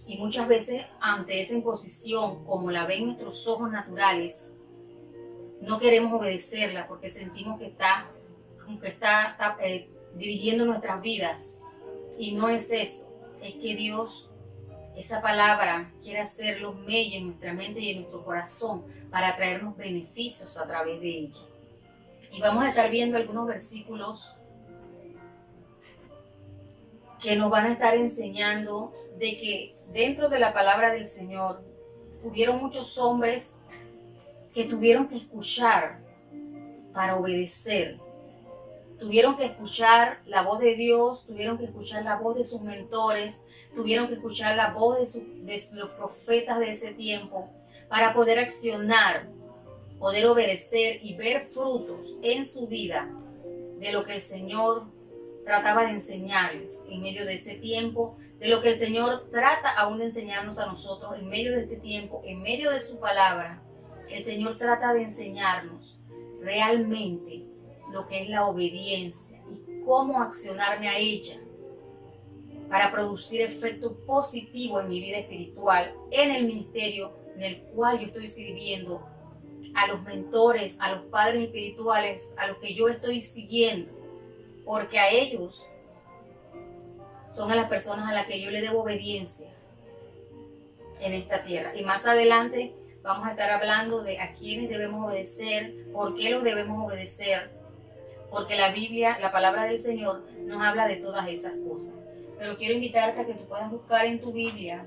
y muchas veces ante esa imposición, como la ven nuestros ojos naturales, no queremos obedecerla porque sentimos que está dirigiendo nuestras vidas. Y no es eso, es que Dios, esa palabra, quiere hacerlo mella en nuestra mente y en nuestro corazón para traernos beneficios a través de ella. Y vamos a estar viendo algunos versículos que nos van a estar enseñando de que dentro de la palabra del Señor hubieron muchos hombres que tuvieron que escuchar para obedecer. Tuvieron que escuchar la voz de Dios, tuvieron que escuchar la voz de sus mentores, tuvieron que escuchar la voz de los profetas de ese tiempo para poder accionar, poder obedecer y ver frutos en su vida de lo que el Señor trataba de enseñarles en medio de ese tiempo, de lo que el Señor trata aún de enseñarnos a nosotros en medio de este tiempo, en medio de su palabra. El Señor trata de enseñarnos realmente lo que es la obediencia y cómo accionarme a ella para producir efecto positivo en mi vida espiritual, en el ministerio en el cual yo estoy sirviendo, a los mentores, a los padres espirituales, a los que yo estoy siguiendo, porque a ellos son a las personas a las que yo le debo obediencia en esta tierra. Y más adelante vamos a estar hablando de a quiénes debemos obedecer, por qué los debemos obedecer, porque la Biblia, la palabra del Señor, nos habla de todas esas cosas. Pero quiero invitarte a que tú puedas buscar en tu Biblia,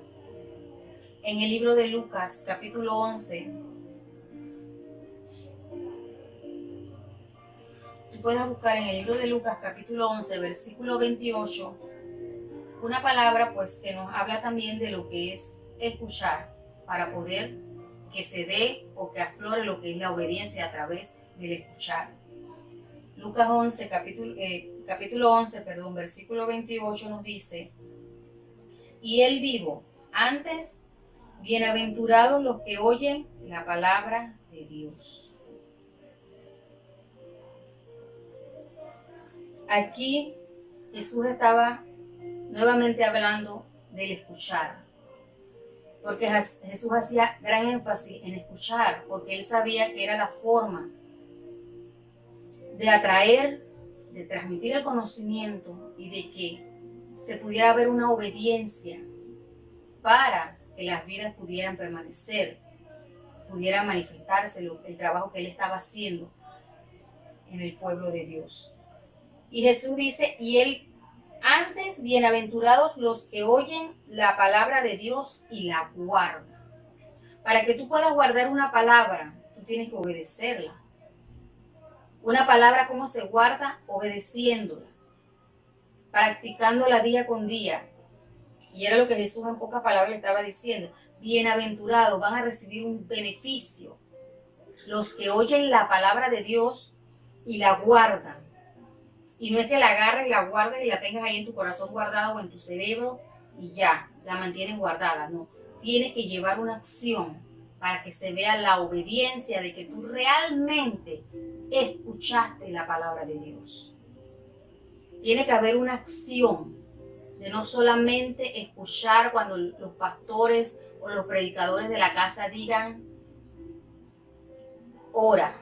en el libro de Lucas, capítulo 11. Tú puedas buscar en el libro de Lucas, capítulo 11, versículo 28, una palabra pues que nos habla también de lo que es escuchar, para poder que se dé o que aflore lo que es la obediencia a través del escuchar. Lucas 11, capítulo 11, versículo 28 nos dice: y él dijo, antes, bienaventurados los que oyen la palabra de Dios. Aquí Jesús estaba nuevamente hablando del escuchar, porque Jesús hacía gran énfasis en escuchar, porque él sabía que era la forma de atraer, de transmitir el conocimiento y de que se pudiera haber una obediencia para que las vidas pudieran permanecer, pudiera manifestarse el trabajo que él estaba haciendo en el pueblo de Dios. Y Jesús dice, y él, antes bienaventurados los que oyen la palabra de Dios y la guardan. Para que tú puedas guardar una palabra, tú tienes que obedecerla. Una palabra, ¿cómo se guarda? Obedeciéndola, practicándola día con día. Y era lo que Jesús en pocas palabras le estaba diciendo. Bienaventurados, van a recibir un beneficio los que oyen la palabra de Dios y la guardan. Y no es que la agarres, la guardes y la tengas ahí en tu corazón guardada o en tu cerebro y ya, la mantienes guardada. No, tienes que llevar una acción para que se vea la obediencia de que tú realmente escuchaste la palabra de Dios. Tiene que haber una acción de no solamente escuchar cuando los pastores o los predicadores de la casa digan, ora,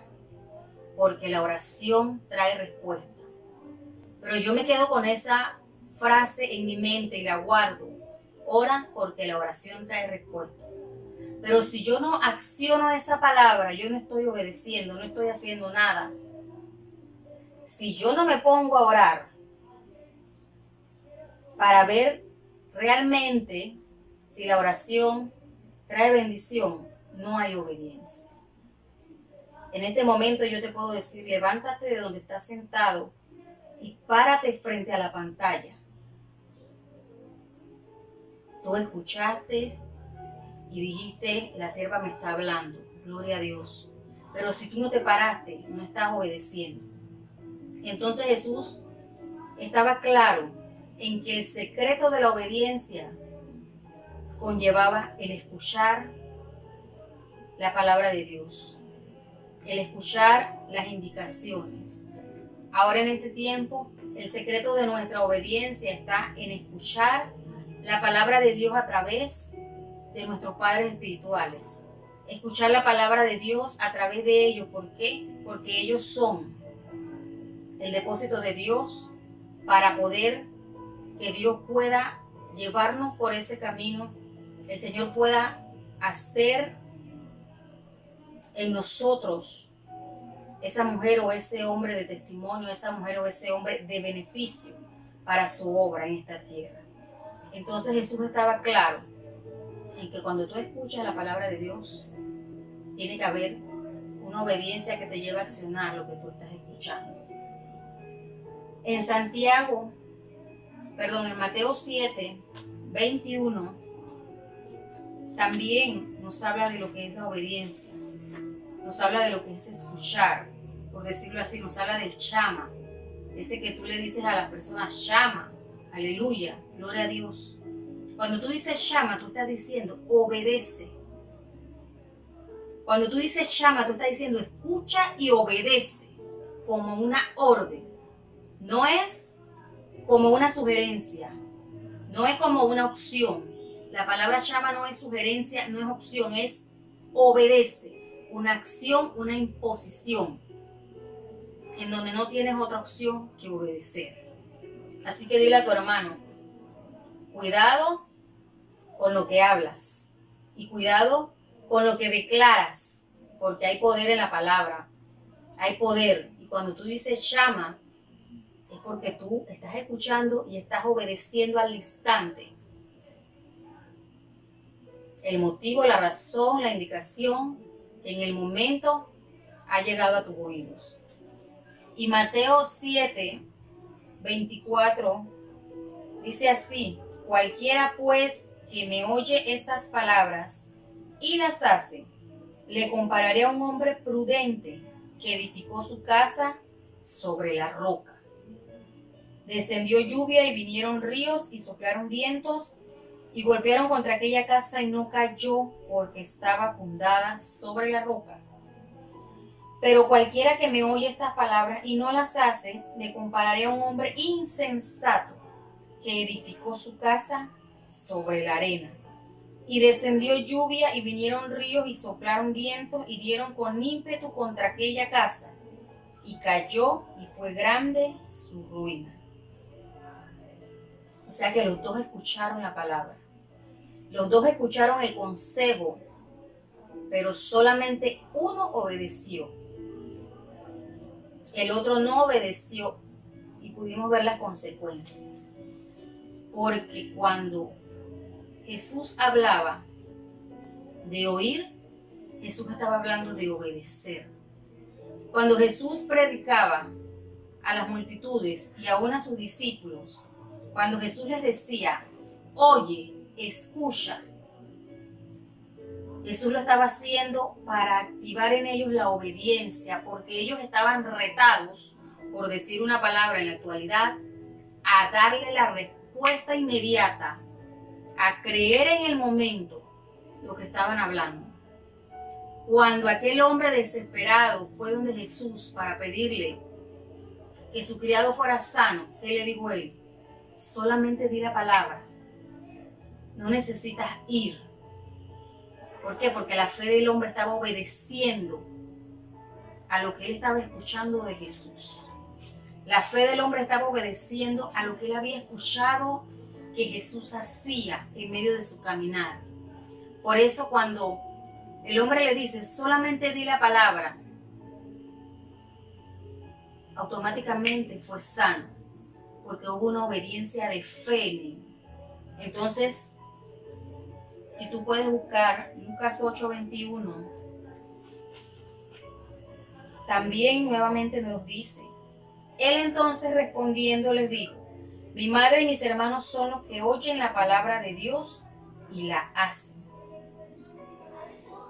porque la oración trae respuesta. Pero yo me quedo con esa frase en mi mente y la guardo. Ora porque la oración trae respuesta. Pero si yo no acciono esa palabra, yo no estoy obedeciendo, no estoy haciendo nada. Si yo no me pongo a orar para ver realmente si la oración trae bendición, no hay obediencia. En este momento yo te puedo decir, levántate de donde estás sentado y párate frente a la pantalla. Tú escuchaste y dijiste, la sierva me está hablando, gloria a Dios. Pero si tú no te paraste, no estás obedeciendo. Entonces Jesús estaba claro en que el secreto de la obediencia conllevaba el escuchar la palabra de Dios, el escuchar las indicaciones. Ahora en este tiempo, el secreto de nuestra obediencia está en escuchar la palabra de Dios a través de nuestros padres espirituales. Escuchar la palabra de Dios a través de ellos. ¿Por qué? Porque ellos son el depósito de Dios para poder que Dios pueda llevarnos por ese camino. El Señor pueda hacer en nosotros esa mujer o ese hombre de testimonio, esa mujer o ese hombre de beneficio para su obra en esta tierra. Entonces Jesús estaba claro en que cuando tú escuchas la palabra de Dios, tiene que haber una obediencia que te lleve a accionar lo que tú estás escuchando. En Mateo 7, 21, también nos habla de lo que es la obediencia. Nos habla de lo que es escuchar, por decirlo así, nos habla del chama, ese que tú le dices a las personas, llama, aleluya, gloria a Dios. Cuando tú dices llama, tú estás diciendo obedece. Cuando tú dices llama, tú estás diciendo escucha y obedece, como una orden. No es como una sugerencia, no es como una opción. La palabra llama no es sugerencia, no es opción, es obedece. Una acción, una imposición, en donde no tienes otra opción que obedecer. Así que dile a tu hermano, cuidado con lo que hablas y cuidado con lo que declaras, porque hay poder en la palabra, hay poder. Y cuando tú dices llama, es porque tú estás escuchando y estás obedeciendo al instante. El motivo, la razón, la indicación, en el momento ha llegado a tus oídos. Y Mateo 7, 24 dice así: cualquiera pues que me oye estas palabras y las hace, le compararé a un hombre prudente que edificó su casa sobre la roca. Descendió lluvia y vinieron ríos y soplaron vientos y golpearon contra aquella casa y no cayó porque estaba fundada sobre la roca. Pero cualquiera que me oye estas palabras y no las hace, le compararé a un hombre insensato que edificó su casa sobre la arena. Y descendió lluvia y vinieron ríos y soplaron vientos y dieron con ímpetu contra aquella casa. Y cayó y fue grande su ruina. O sea que los dos escucharon la palabra. Los dos escucharon el consejo, pero solamente uno obedeció. El otro no obedeció y pudimos ver las consecuencias. Porque cuando Jesús hablaba de oír, Jesús estaba hablando de obedecer. Cuando Jesús predicaba a las multitudes y aún a sus discípulos, cuando Jesús les decía, oye, escucha, Jesús lo estaba haciendo para activar en ellos la obediencia, porque ellos estaban retados, por decir una palabra en la actualidad, a darle la respuesta inmediata, a creer en el momento lo que estaban hablando. Cuando aquel hombre desesperado fue donde Jesús para pedirle que su criado fuera sano, ¿qué le dijo él? solamente di la palabra. No necesitas ir. ¿Por qué? Porque la fe del hombre estaba obedeciendo a lo que él estaba escuchando de Jesús. La fe del hombre estaba obedeciendo a lo que él había escuchado que Jesús hacía en medio de su caminar. Por eso cuando el hombre le dice, solamente di la palabra, automáticamente fue sano, porque hubo una obediencia de fe en él. Entonces, si tú puedes buscar Lucas 8:21, también nuevamente nos dice, él entonces respondiendo les dijo, mi madre y mis hermanos son los que oyen la palabra de Dios y la hacen.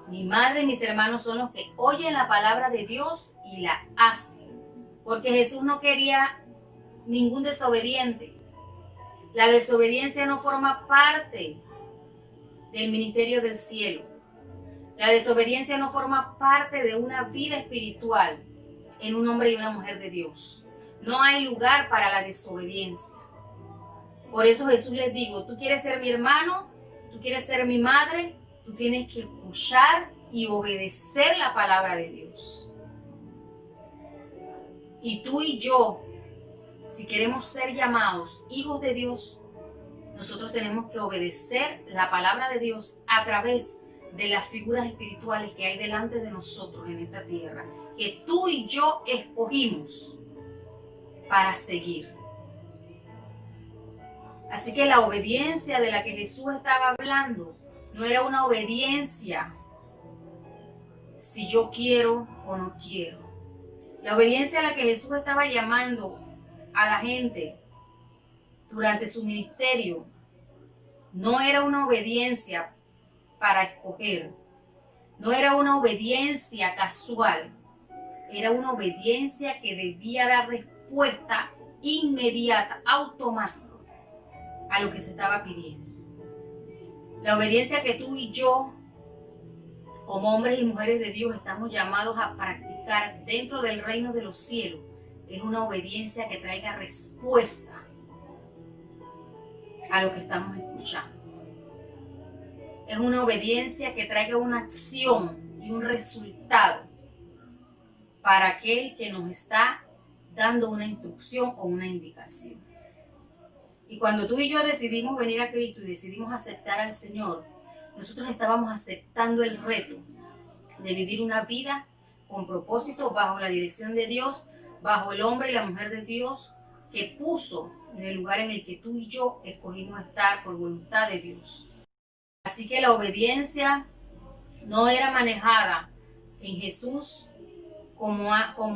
Mi madre y mis hermanos son los que oyen la palabra de Dios y la hacen. Porque Jesús no quería ningún desobediente. La desobediencia no forma parte del ministerio del cielo. La desobediencia no forma parte de una vida espiritual en un hombre y una mujer de Dios. No hay lugar para la desobediencia. Por eso Jesús les digo, tú quieres ser mi hermano, tú quieres ser mi madre, tú tienes que escuchar y obedecer la palabra de Dios. Y tú y yo, si queremos ser llamados hijos de Dios, nosotros tenemos que obedecer la palabra de Dios a través de las figuras espirituales que hay delante de nosotros en esta tierra, que tú y yo escogimos para seguir. Así que la obediencia de la que Jesús estaba hablando no era una obediencia si yo quiero o no quiero. La obediencia a la que Jesús estaba llamando a la gente durante su ministerio no era una obediencia para escoger, no era una obediencia casual, era una obediencia que debía dar respuesta inmediata, automática a lo que se estaba pidiendo. La obediencia que tú y yo, como hombres y mujeres de Dios, estamos llamados a practicar dentro del reino de los cielos, es una obediencia que traiga respuesta a lo que estamos escuchando. Es una obediencia que traiga una acción y un resultado para aquel que nos está dando una instrucción o una indicación. Y cuando tú y yo decidimos venir a Cristo y decidimos aceptar al Señor, nosotros estábamos aceptando el reto de vivir una vida con propósito bajo la dirección de Dios, bajo el hombre y la mujer de Dios que puso en el lugar en el que tú y yo escogimos estar por voluntad de Dios. Así que la obediencia no era manejada en Jesús como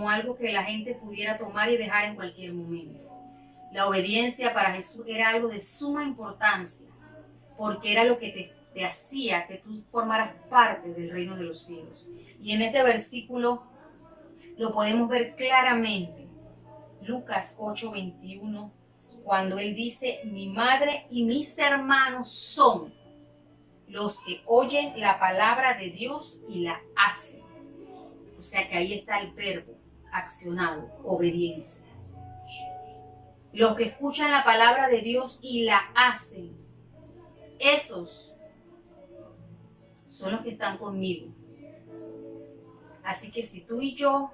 algo que la gente pudiera tomar y dejar en cualquier momento. La obediencia para Jesús era algo de suma importancia, porque era lo que te hacía que tú formaras parte del reino de los cielos. Y en este versículo lo podemos ver claramente, Lucas 8:21, cuando él dice, mi madre y mis hermanos son los que oyen la palabra de Dios y la hacen. O sea que ahí está el verbo accionado, obediencia. Los que escuchan la palabra de Dios y la hacen, esos son los que están conmigo. Así que si tú y yo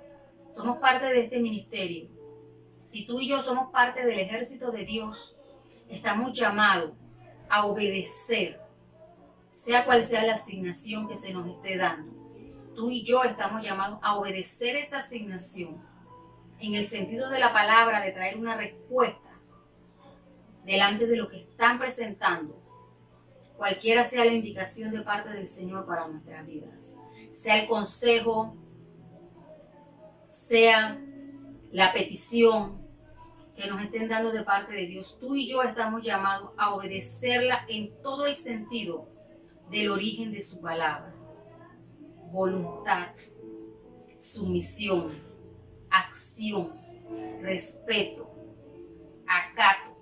somos parte de este ministerio, si tú y yo somos parte del ejército de Dios, estamos llamados a obedecer, sea cual sea la asignación que se nos esté dando. Tú y yo estamos llamados a obedecer esa asignación, en el sentido de la palabra, de traer una respuesta delante de lo que están presentando, cualquiera sea la indicación de parte del Señor para nuestras vidas, sea el consejo, sea la petición que nos estén dando de parte de Dios. Tú y yo estamos llamados a obedecerla en todo el sentido del origen de su palabra: voluntad, sumisión, acción, respeto, acato.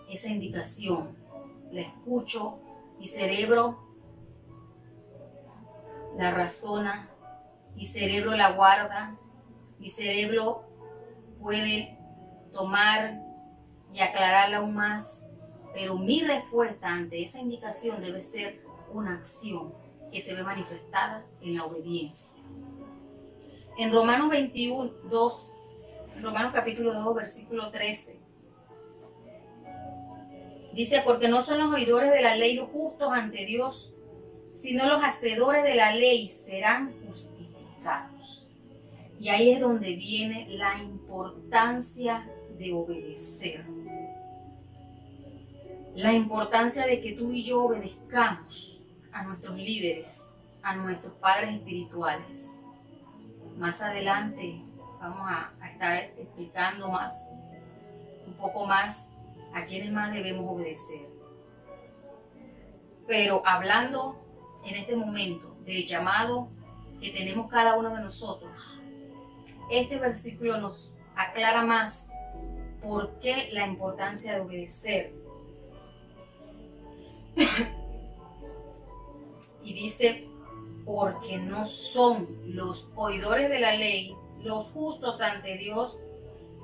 Esa indicación la escucho, mi cerebro la razona, mi cerebro la guarda, mi cerebro puede tomar y aclararla aún más, pero mi respuesta ante esa indicación debe ser una acción que se ve manifestada en la obediencia. En Romanos 21:2, Romanos capítulo 2, versículo 13, dice: porque no son los oidores de la ley los justos ante Dios, sino los hacedores de la ley serán justificados. Y ahí es donde viene la importancia de obedecer. La importancia de que tú y yo obedezcamos a nuestros líderes, a nuestros padres espirituales. Más adelante vamos a estar explicando un poco más a quienes más debemos obedecer. Pero hablando en este momento del llamado que tenemos cada uno de nosotros, este versículo nos aclara más por qué la importancia de obedecer. Y dice: porque no son los oidores de la ley los justos ante Dios,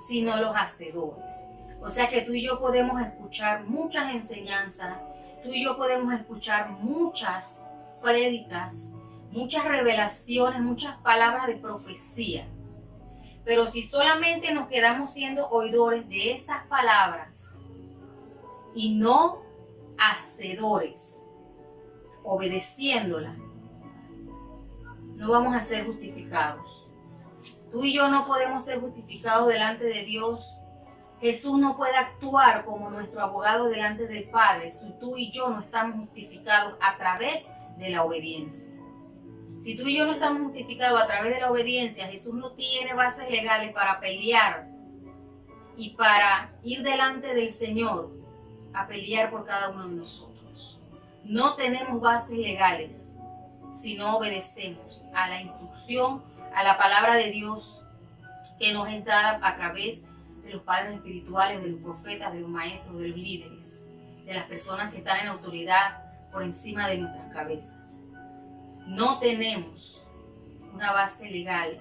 sino los hacedores. O sea que tú y yo podemos escuchar muchas enseñanzas, tú y yo podemos escuchar muchas prédicas, muchas revelaciones, muchas palabras de profecía. Pero si solamente nos quedamos siendo oidores de esas palabras y no hacedores, obedeciéndolas, no vamos a ser justificados. Tú y yo no podemos ser justificados delante de Dios. Jesús no puede actuar como nuestro abogado delante del Padre si tú y yo no estamos justificados a través de la obediencia. Si tú y yo no estamos justificados a través de la obediencia, Jesús no tiene bases legales para pelear y para ir delante del Señor a pelear por cada uno de nosotros. No tenemos bases legales si no obedecemos a la instrucción, a la palabra de Dios que nos es dada a través de los padres espirituales, de los profetas, de los maestros, de los líderes, de las personas que están en autoridad por encima de nuestras cabezas. No tenemos una base legal,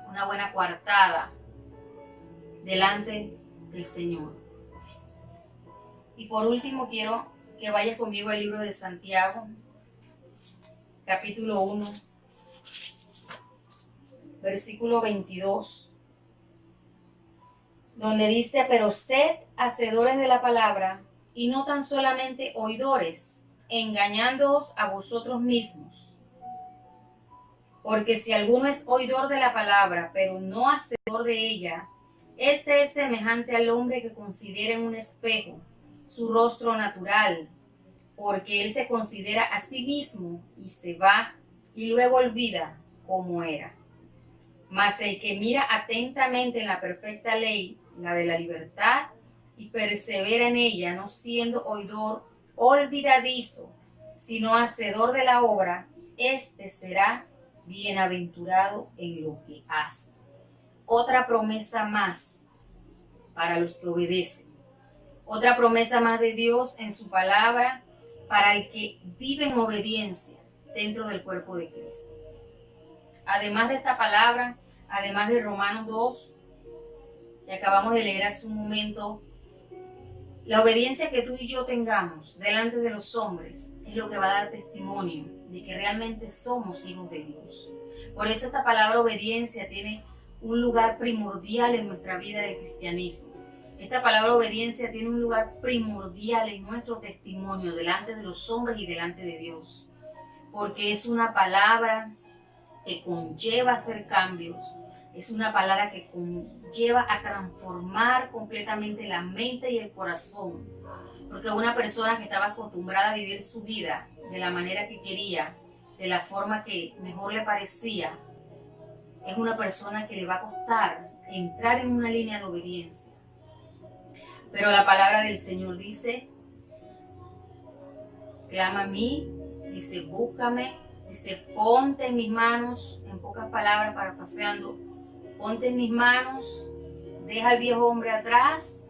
una buena coartada delante del Señor. Y por último quiero que vayas conmigo al libro de Santiago, capítulo 1, versículo 22, donde dice: pero sed hacedores de la palabra y no tan solamente oidores, engañándoos a vosotros mismos. Porque si alguno es oidor de la palabra, pero no hacedor de ella, este es semejante al hombre que considera en un espejo su rostro natural, porque él se considera a sí mismo y se va y luego olvida cómo era. Mas el que mira atentamente en la perfecta ley, la de la libertad, y persevera en ella, no siendo oidor olvidadizo, sino hacedor de la obra, este será bienaventurado en lo que hace. Otra promesa más para los que obedecen. Otra promesa más de Dios en su palabra para el que vive en obediencia dentro del cuerpo de Cristo. Además de esta palabra, además de Romanos 2, que acabamos de leer hace un momento, la obediencia que tú y yo tengamos delante de los hombres es lo que va a dar testimonio de que realmente somos hijos de Dios. Por eso esta palabra obediencia tiene un lugar primordial en nuestra vida de cristianismo. Esta palabra obediencia tiene un lugar primordial en nuestro testimonio delante de los hombres y delante de Dios. Porque es una palabra que conlleva hacer cambios, es una palabra que conlleva a transformar completamente la mente y el corazón. Porque una persona que estaba acostumbrada a vivir su vida de la manera que quería, de la forma que mejor le parecía, es una persona que le va a costar entrar en una línea de obediencia. Pero la palabra del Señor dice: clama a mí, dice, búscame, dice, ponte en mis manos, en pocas palabras, parafraseando, ponte en mis manos, deja al viejo hombre atrás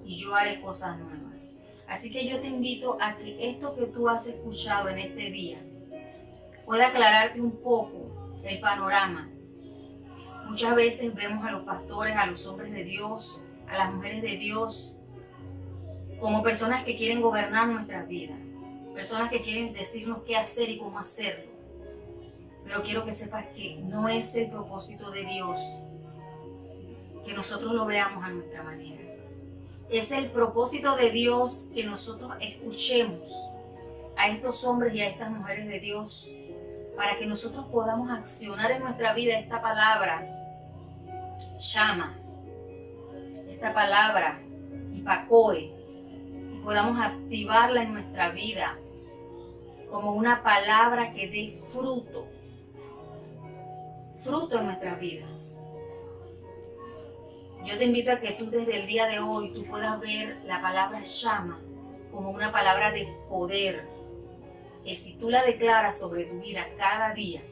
y yo haré cosas nuevas. Así que yo te invito a que esto que tú has escuchado en este día pueda aclararte un poco el panorama. Muchas veces vemos a los pastores, a los hombres de Dios, a las mujeres de Dios, como personas que quieren gobernar nuestras vidas, personas que quieren decirnos qué hacer y cómo hacerlo. Pero quiero que sepas que no es el propósito de Dios que nosotros lo veamos a nuestra manera. Es el propósito de Dios que nosotros escuchemos a estos hombres y a estas mujeres de Dios para que nosotros podamos accionar en nuestra vida esta palabra, llama, esta palabra, hipacoe, y podamos activarla en nuestra vida como una palabra que dé fruto en nuestras vidas. Yo te invito a que tú desde el día de hoy tú puedas ver la palabra llama como una palabra de poder, que si tú la declaras sobre tu vida cada día,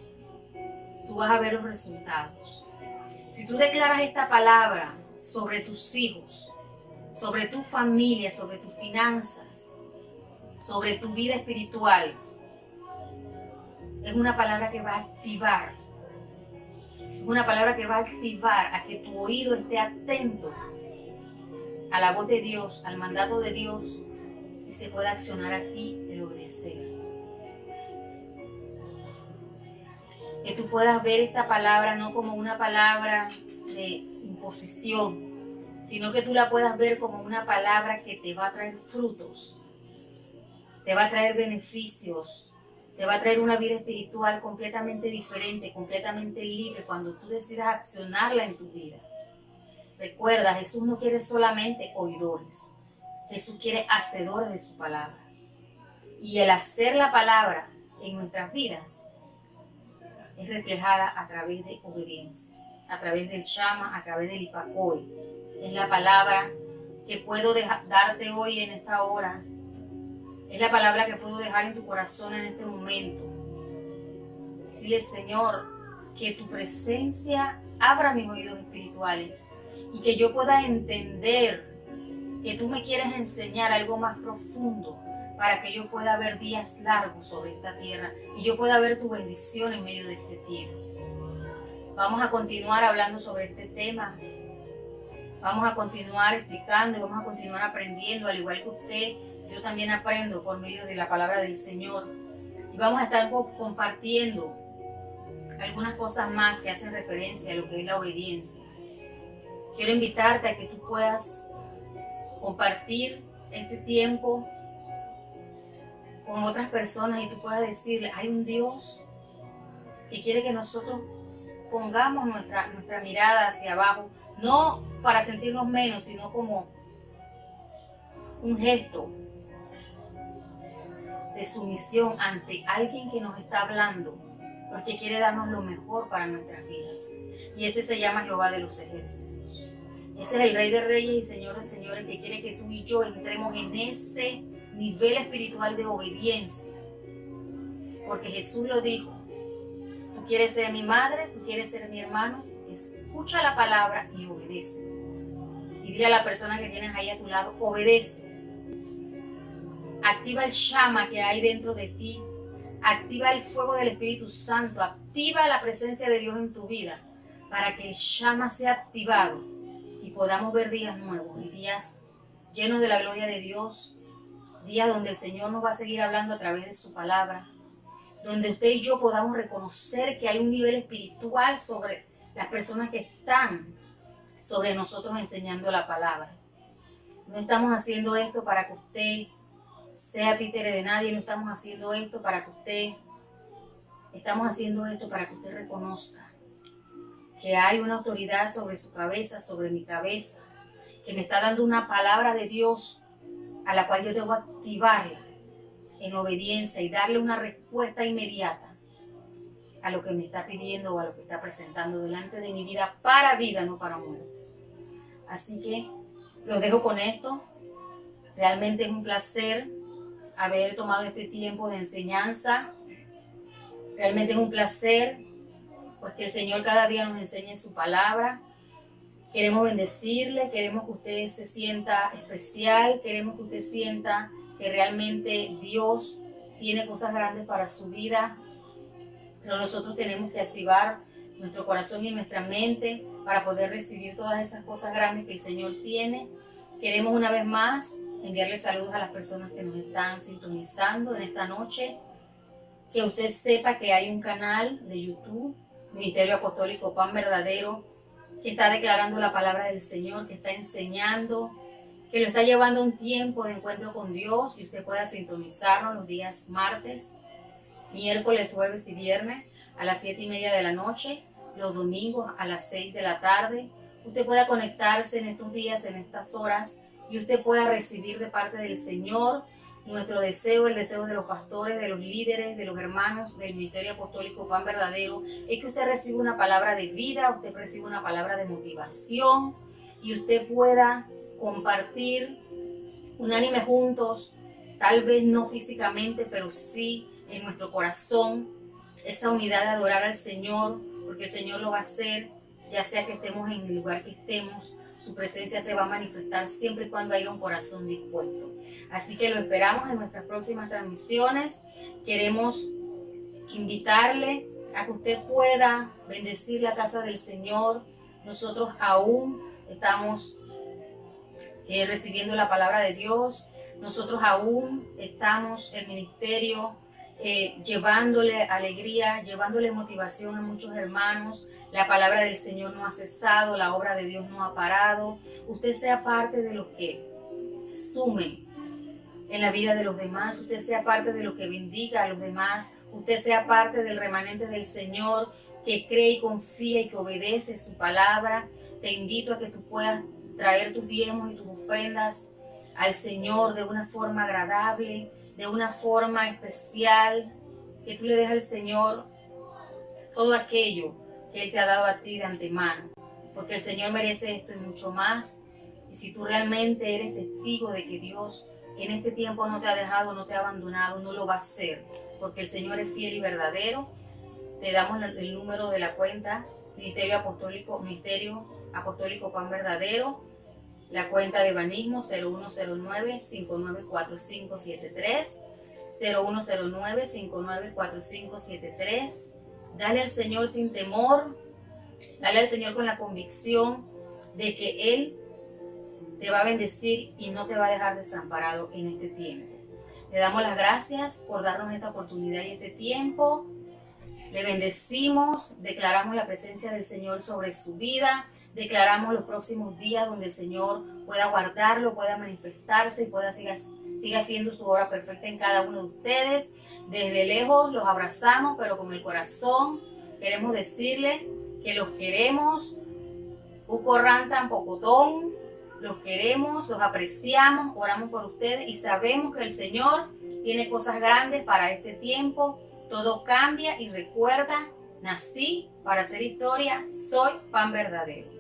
tú vas a ver los resultados. Si tú declaras esta palabra sobre tus hijos, sobre tu familia, sobre tus finanzas, sobre tu vida espiritual, es una palabra que va a activar. Es una palabra que va a activar a que tu oído esté atento a la voz de Dios, al mandato de Dios, y se pueda accionar a ti el obedecer. Que tú puedas ver esta palabra no como una palabra de imposición, sino que tú la puedas ver como una palabra que te va a traer frutos, te va a traer beneficios, te va a traer una vida espiritual completamente diferente, completamente libre cuando tú decidas accionarla en tu vida. Recuerda, Jesús no quiere solamente oidores, Jesús quiere hacedores de su palabra. Y el hacer la palabra en nuestras vidas es reflejada a través de obediencia, a través del llama, a través del hipacoe. Es la palabra que puedo darte hoy en esta hora. Es la palabra que puedo dejar en tu corazón en este momento. Dile, Señor, que tu presencia abra mis oídos espirituales y que yo pueda entender que tú me quieres enseñar algo más profundo para que yo pueda ver días largos sobre esta tierra y yo pueda ver tu bendición en medio de este tiempo. Vamos a continuar hablando sobre este tema. Vamos a continuar explicando y vamos a continuar aprendiendo, al igual que usted. Yo también aprendo por medio de la palabra del Señor. Y vamos a estar compartiendo algunas cosas más que hacen referencia a lo que es la obediencia. Quiero invitarte a que tú puedas compartir este tiempo con otras personas y tú puedas decirle, hay un Dios que quiere que nosotros pongamos nuestra mirada hacia abajo, no para sentirnos menos, sino como un gesto de sumisión ante alguien que nos está hablando, porque quiere darnos lo mejor para nuestras vidas. Y ese se llama Jehová de los ejércitos. Ese es el Rey de Reyes y Señor de Señores, que quiere que tú y yo entremos en ese nivel espiritual de obediencia. Porque Jesús lo dijo, tú quieres ser mi madre, tú quieres ser mi hermano, escucha la palabra y obedece. Y dile a la persona que tienes ahí a tu lado, obedece. Activa el llama que hay dentro de ti. Activa el fuego del Espíritu Santo. Activa la presencia de Dios en tu vida para que el llama sea activado y podamos ver días nuevos y días llenos de la gloria de Dios. Días donde el Señor nos va a seguir hablando a través de su palabra. Donde usted y yo podamos reconocer que hay un nivel espiritual sobre las personas que están sobre nosotros enseñando la palabra. No estamos haciendo esto para que usted sea títere de nadie, no estamos haciendo esto para que usted, estamos haciendo esto para que usted reconozca que hay una autoridad sobre su cabeza, sobre mi cabeza, que me está dando una palabra de Dios a la cual yo debo activarla en obediencia y darle una respuesta inmediata a lo que me está pidiendo o a lo que está presentando delante de mi vida, para vida, no para muerte. Así que los dejo con esto. Realmente es un placer haber tomado este tiempo de enseñanza. Realmente es un placer pues que el Señor cada día nos enseñe su palabra. Queremos bendecirle, queremos que usted se sienta especial, queremos que usted sienta que realmente Dios tiene cosas grandes para su vida, pero nosotros tenemos que activar nuestro corazón y nuestra mente para poder recibir todas esas cosas grandes que el Señor tiene. Queremos una vez más enviarle saludos a las personas que nos están sintonizando en esta noche. Que usted sepa que hay un canal de YouTube, Ministerio Apostólico Pan Verdadero, que está declarando la palabra del Señor, que está enseñando, que lo está llevando a un tiempo de encuentro con Dios, y usted pueda sintonizarnos los días martes, miércoles, jueves y viernes a las 7:30 de la noche, los domingos a las 6 de la tarde. Usted pueda conectarse en estos días, en estas horas, y usted pueda recibir de parte del Señor. Nuestro deseo, el deseo de los pastores, de los líderes, de los hermanos del Ministerio Apostólico Pan Verdadero, es que usted reciba una palabra de vida, usted reciba una palabra de motivación, y usted pueda compartir unánime juntos, tal vez no físicamente, pero sí en nuestro corazón, esa unidad de adorar al Señor, porque el Señor lo va a hacer, ya sea que estemos en el lugar que estemos. Su presencia se va a manifestar siempre y cuando haya un corazón dispuesto. Así que lo esperamos en nuestras próximas transmisiones. Queremos invitarle a que usted pueda bendecir la casa del Señor. Nosotros aún estamos recibiendo la palabra de Dios. Nosotros aún estamos en ministerio llevándole alegría, llevándole motivación a muchos hermanos. La palabra del Señor no ha cesado, la obra de Dios no ha parado. Usted sea parte de los que sumen en la vida de los demás, usted sea parte de los que bendiga a los demás, usted sea parte del remanente del Señor que cree y confía y que obedece su palabra. Te invito a que tú puedas traer tus diezmos y tus ofrendas al Señor de una forma agradable, de una forma especial, que tú le des al Señor todo aquello que Él te ha dado a ti de antemano, porque el Señor merece esto y mucho más. Y si tú realmente eres testigo de que Dios en este tiempo no te ha dejado, no te ha abandonado, no lo va a hacer, porque el Señor es fiel y verdadero. Te damos el número de la cuenta, Ministerio Apostólico Pan Verdadero, la cuenta de banismo 0109-594573, 0109-594573. Dale al Señor sin temor, dale al Señor con la convicción de que Él te va a bendecir y no te va a dejar desamparado en este tiempo. Le damos las gracias por darnos esta oportunidad y este tiempo. Le bendecimos, declaramos la presencia del Señor sobre su vida, declaramos los próximos días donde el Señor pueda guardarlo, pueda manifestarse y pueda siga haciendo su obra perfecta en cada uno de ustedes. Desde lejos los abrazamos, pero con el corazón queremos decirle que los queremos, Ucorrantan Pocotón, los queremos, los apreciamos, oramos por ustedes y sabemos que el Señor tiene cosas grandes para este tiempo. Todo cambia y recuerda, nací para hacer historia, soy Pan Verdadero.